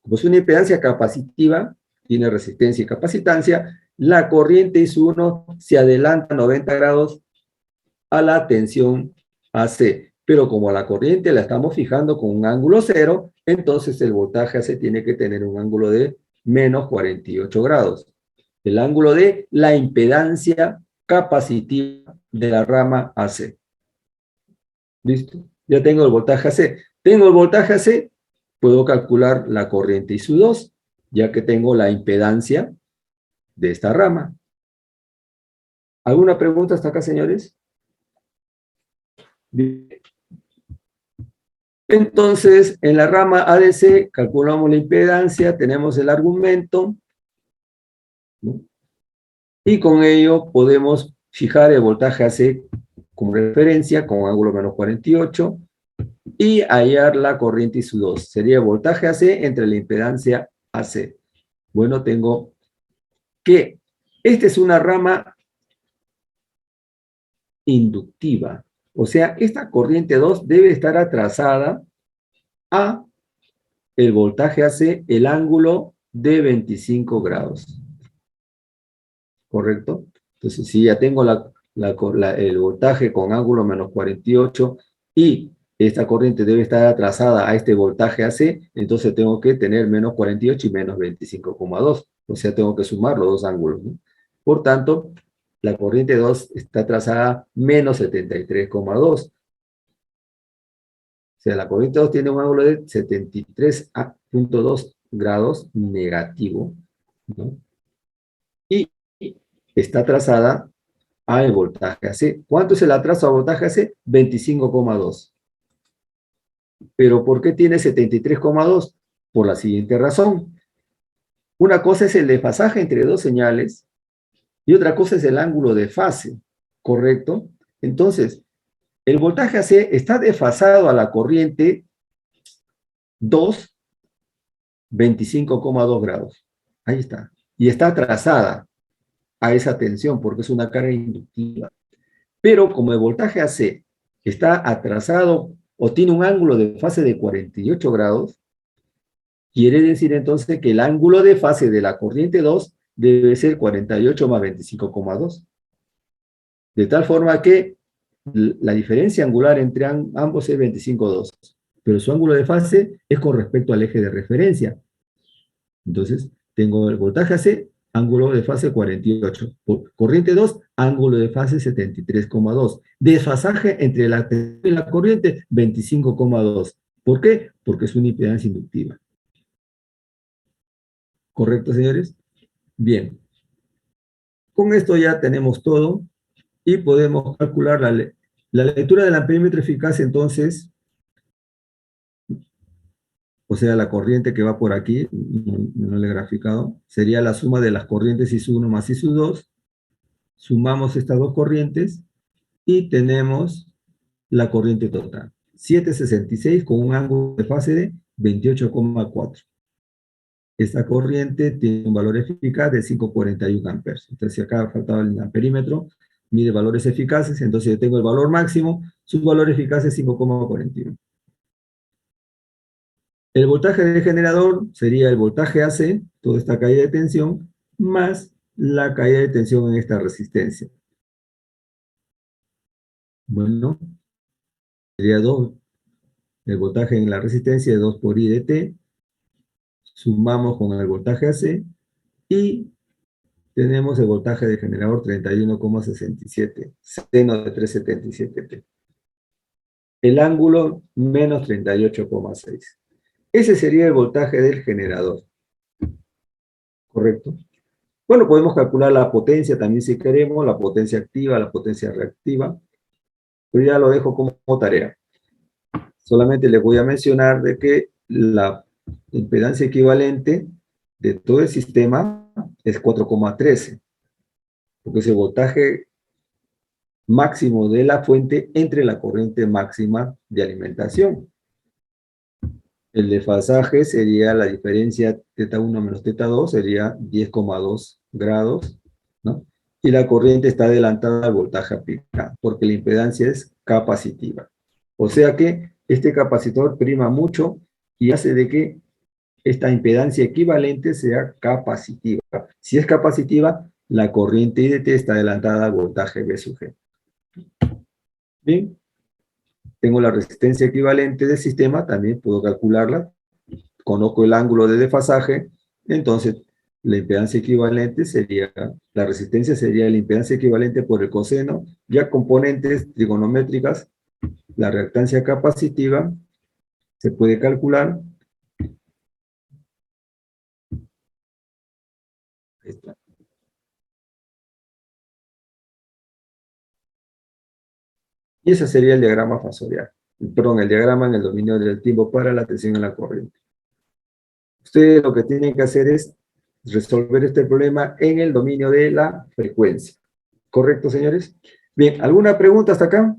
Como es una impedancia capacitiva, tiene resistencia y capacitancia, la corriente I1 se adelanta 90 grados a la tensión AC. Pero como la corriente la estamos fijando con un ángulo 0, entonces el voltaje AC tiene que tener un ángulo de menos 48 grados. El ángulo de la impedancia capacitiva de la rama AC. ¿Listo? Ya tengo el voltaje AC. Tengo el voltaje AC, puedo calcular la corriente I2, ya que tengo la impedancia de esta rama. ¿Alguna pregunta hasta acá, señores? Bien. Entonces, en la rama ADC calculamos la impedancia, tenemos el argumento, ¿no? Y con ello podemos fijar el voltaje AC como referencia, con ángulo menos 48, y hallar la corriente I2. Sería el voltaje AC entre la impedancia AC. Bueno, tengo que esta es una rama inductiva. O sea, esta corriente 2 debe estar atrasada a el voltaje AC, el ángulo de 25 grados. ¿Correcto? Entonces, si ya tengo el voltaje con ángulo menos 48 y esta corriente debe estar atrasada a este voltaje AC, entonces tengo que tener menos 48 y menos 25,2. O sea, tengo que sumar los dos ángulos, ¿no? Por tanto, la corriente 2 está trazada menos 73,2. O sea, la corriente 2 tiene un ángulo de 73,2 grados negativo, ¿no? Y está trazada a el voltaje AC. ¿Cuánto es el atraso a voltaje AC? 25,2. ¿Pero por qué tiene 73,2? Por la siguiente razón. Una cosa es el desfasaje entre dos señales y otra cosa es el ángulo de fase, ¿correcto? Entonces, el voltaje AC está desfasado a la corriente 2, 25,2 grados. Ahí está. Y está atrasada a esa tensión porque es una carga inductiva. Pero como el voltaje AC está atrasado o tiene un ángulo de fase de 48 grados, quiere decir entonces que el ángulo de fase de la corriente 2 debe ser 48 más 25,2. De tal forma que la diferencia angular entre ambos es 25,2. Pero su ángulo de fase es con respecto al eje de referencia. Entonces, tengo el voltaje AC, ángulo de fase 48. Corriente 2, ángulo de fase 73,2. Desfasaje entre la tensión y la corriente, 25,2. ¿Por qué? Porque es una impedancia inductiva. ¿Correcto, señores? Bien. Con esto ya tenemos todo y podemos calcular la lectura del amperímetro eficaz, entonces, o sea, la corriente que va por aquí, no le he graficado, sería la suma de las corrientes ISU1 más ISU2. Sumamos estas dos corrientes y tenemos la corriente total. 766 con un ángulo de fase de 28,4. Esta corriente tiene un valor eficaz de 541 amperes. Entonces, si acá faltaba el amperímetro, mide valores eficaces, entonces yo tengo el valor máximo, su valor eficaz es 5,41. El voltaje del generador sería el voltaje AC, toda esta caída de tensión, más la caída de tensión en esta resistencia. Bueno, sería 2, el voltaje en la resistencia de 2 por I de T, sumamos con el voltaje AC, y tenemos el voltaje del generador 31,67, seno de 377P. El ángulo menos 38,6. Ese sería el voltaje del generador. ¿Correcto? Bueno, podemos calcular la potencia también si queremos, la potencia activa, la potencia reactiva, pero ya lo dejo como tarea. Solamente les voy a mencionar de que la impedancia equivalente de todo el sistema es 4,13, porque es el voltaje máximo de la fuente entre la corriente máxima de alimentación. El desfasaje sería la diferencia θ1 menos θ2, sería 10,2 grados, ¿no? Y la corriente está adelantada al voltaje aplicado, porque la impedancia es capacitiva. O sea que este capacitor prima mucho y hace de que esta impedancia equivalente sea capacitiva. Si es capacitiva, la corriente I de T está adelantada al voltaje V sub G. Bien, tengo la resistencia equivalente del sistema, también puedo calcularla, conozco el ángulo de desfasaje, entonces la impedancia equivalente sería, la resistencia sería la impedancia equivalente por el coseno, ya componentes trigonométricas, la reactancia capacitiva, se puede calcular. Ahí está. Y ese sería el diagrama fasorial. Perdón, el diagrama en el dominio del tiempo para la tensión en la corriente. Ustedes lo que tienen que hacer es resolver este problema en el dominio de la frecuencia. ¿Correcto, señores? Bien, ¿alguna pregunta hasta acá?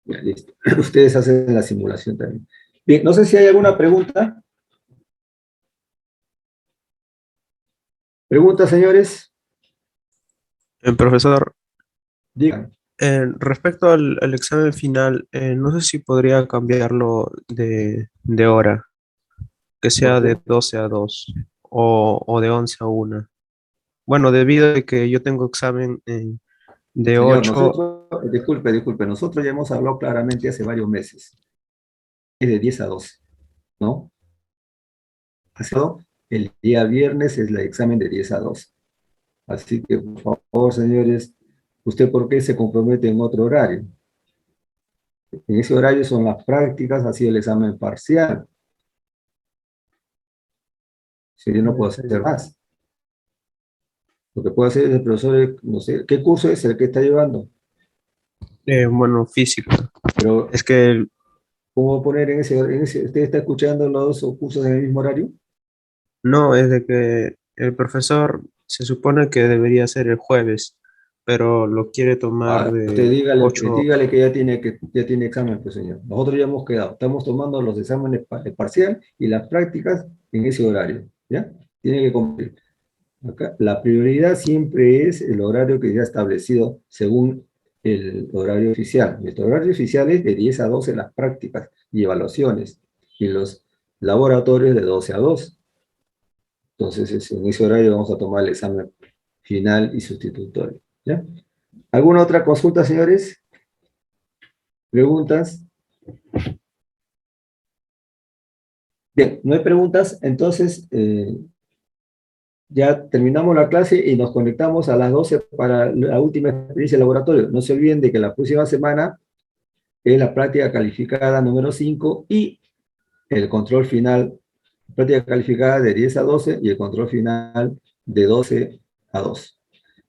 Ya, listo. Ustedes hacen la simulación también. Bien, no sé si hay alguna pregunta. ¿Preguntas, señores? Profesor, Digan. respecto al examen final, no sé si podría cambiarlo de hora, que sea de 12 a 2 o de 11 a 1. Bueno, debido a que yo tengo examen de Señor, 8. nosotros, disculpe, nosotros ya hemos hablado claramente hace varios meses. Es de 10 a 12, ¿no? El día viernes es el examen de 10 a 12. Así que, por favor, señores, ¿usted por qué se compromete en otro horario? En ese horario son las prácticas, así el examen parcial. Si yo no puedo hacer más. Lo que puede hacer es el profesor, no sé, ¿qué curso es el que está llevando? Bueno, física. Pero, Es que ¿cómo poner ¿usted está escuchando los dos cursos en el mismo horario? no, es de que el profesor se supone que debería ser el jueves, pero lo quiere tomar Usted de dígale, 8. dígale que ya tiene examen, pues señor. Nosotros ya hemos quedado, estamos tomando los exámenes parcial y las prácticas en ese horario, ¿ya? Tiene que cumplir. Acá, la prioridad siempre es el horario que ya ha establecido según el horario oficial. Nuestro horario oficial es de 10 a 12 las prácticas y evaluaciones, y los laboratorios de 12 a 2. Entonces, en ese horario vamos a tomar el examen final y sustitutorio, ¿ya? ¿Alguna otra consulta, señores? ¿Preguntas? Bien, no hay preguntas, entonces ya terminamos la clase y nos conectamos a las 12 para la última experiencia de laboratorio. No se olviden de que la próxima semana es la práctica calificada número 5 y el control final, práctica calificada de 10 a 12 y el control final de 12 a 2.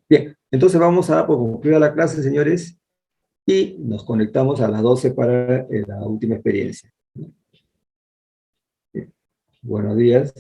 Bien, entonces vamos a dar por concluida la clase, señores, y nos conectamos a las 12 para la última experiencia. Bien. Buenos días.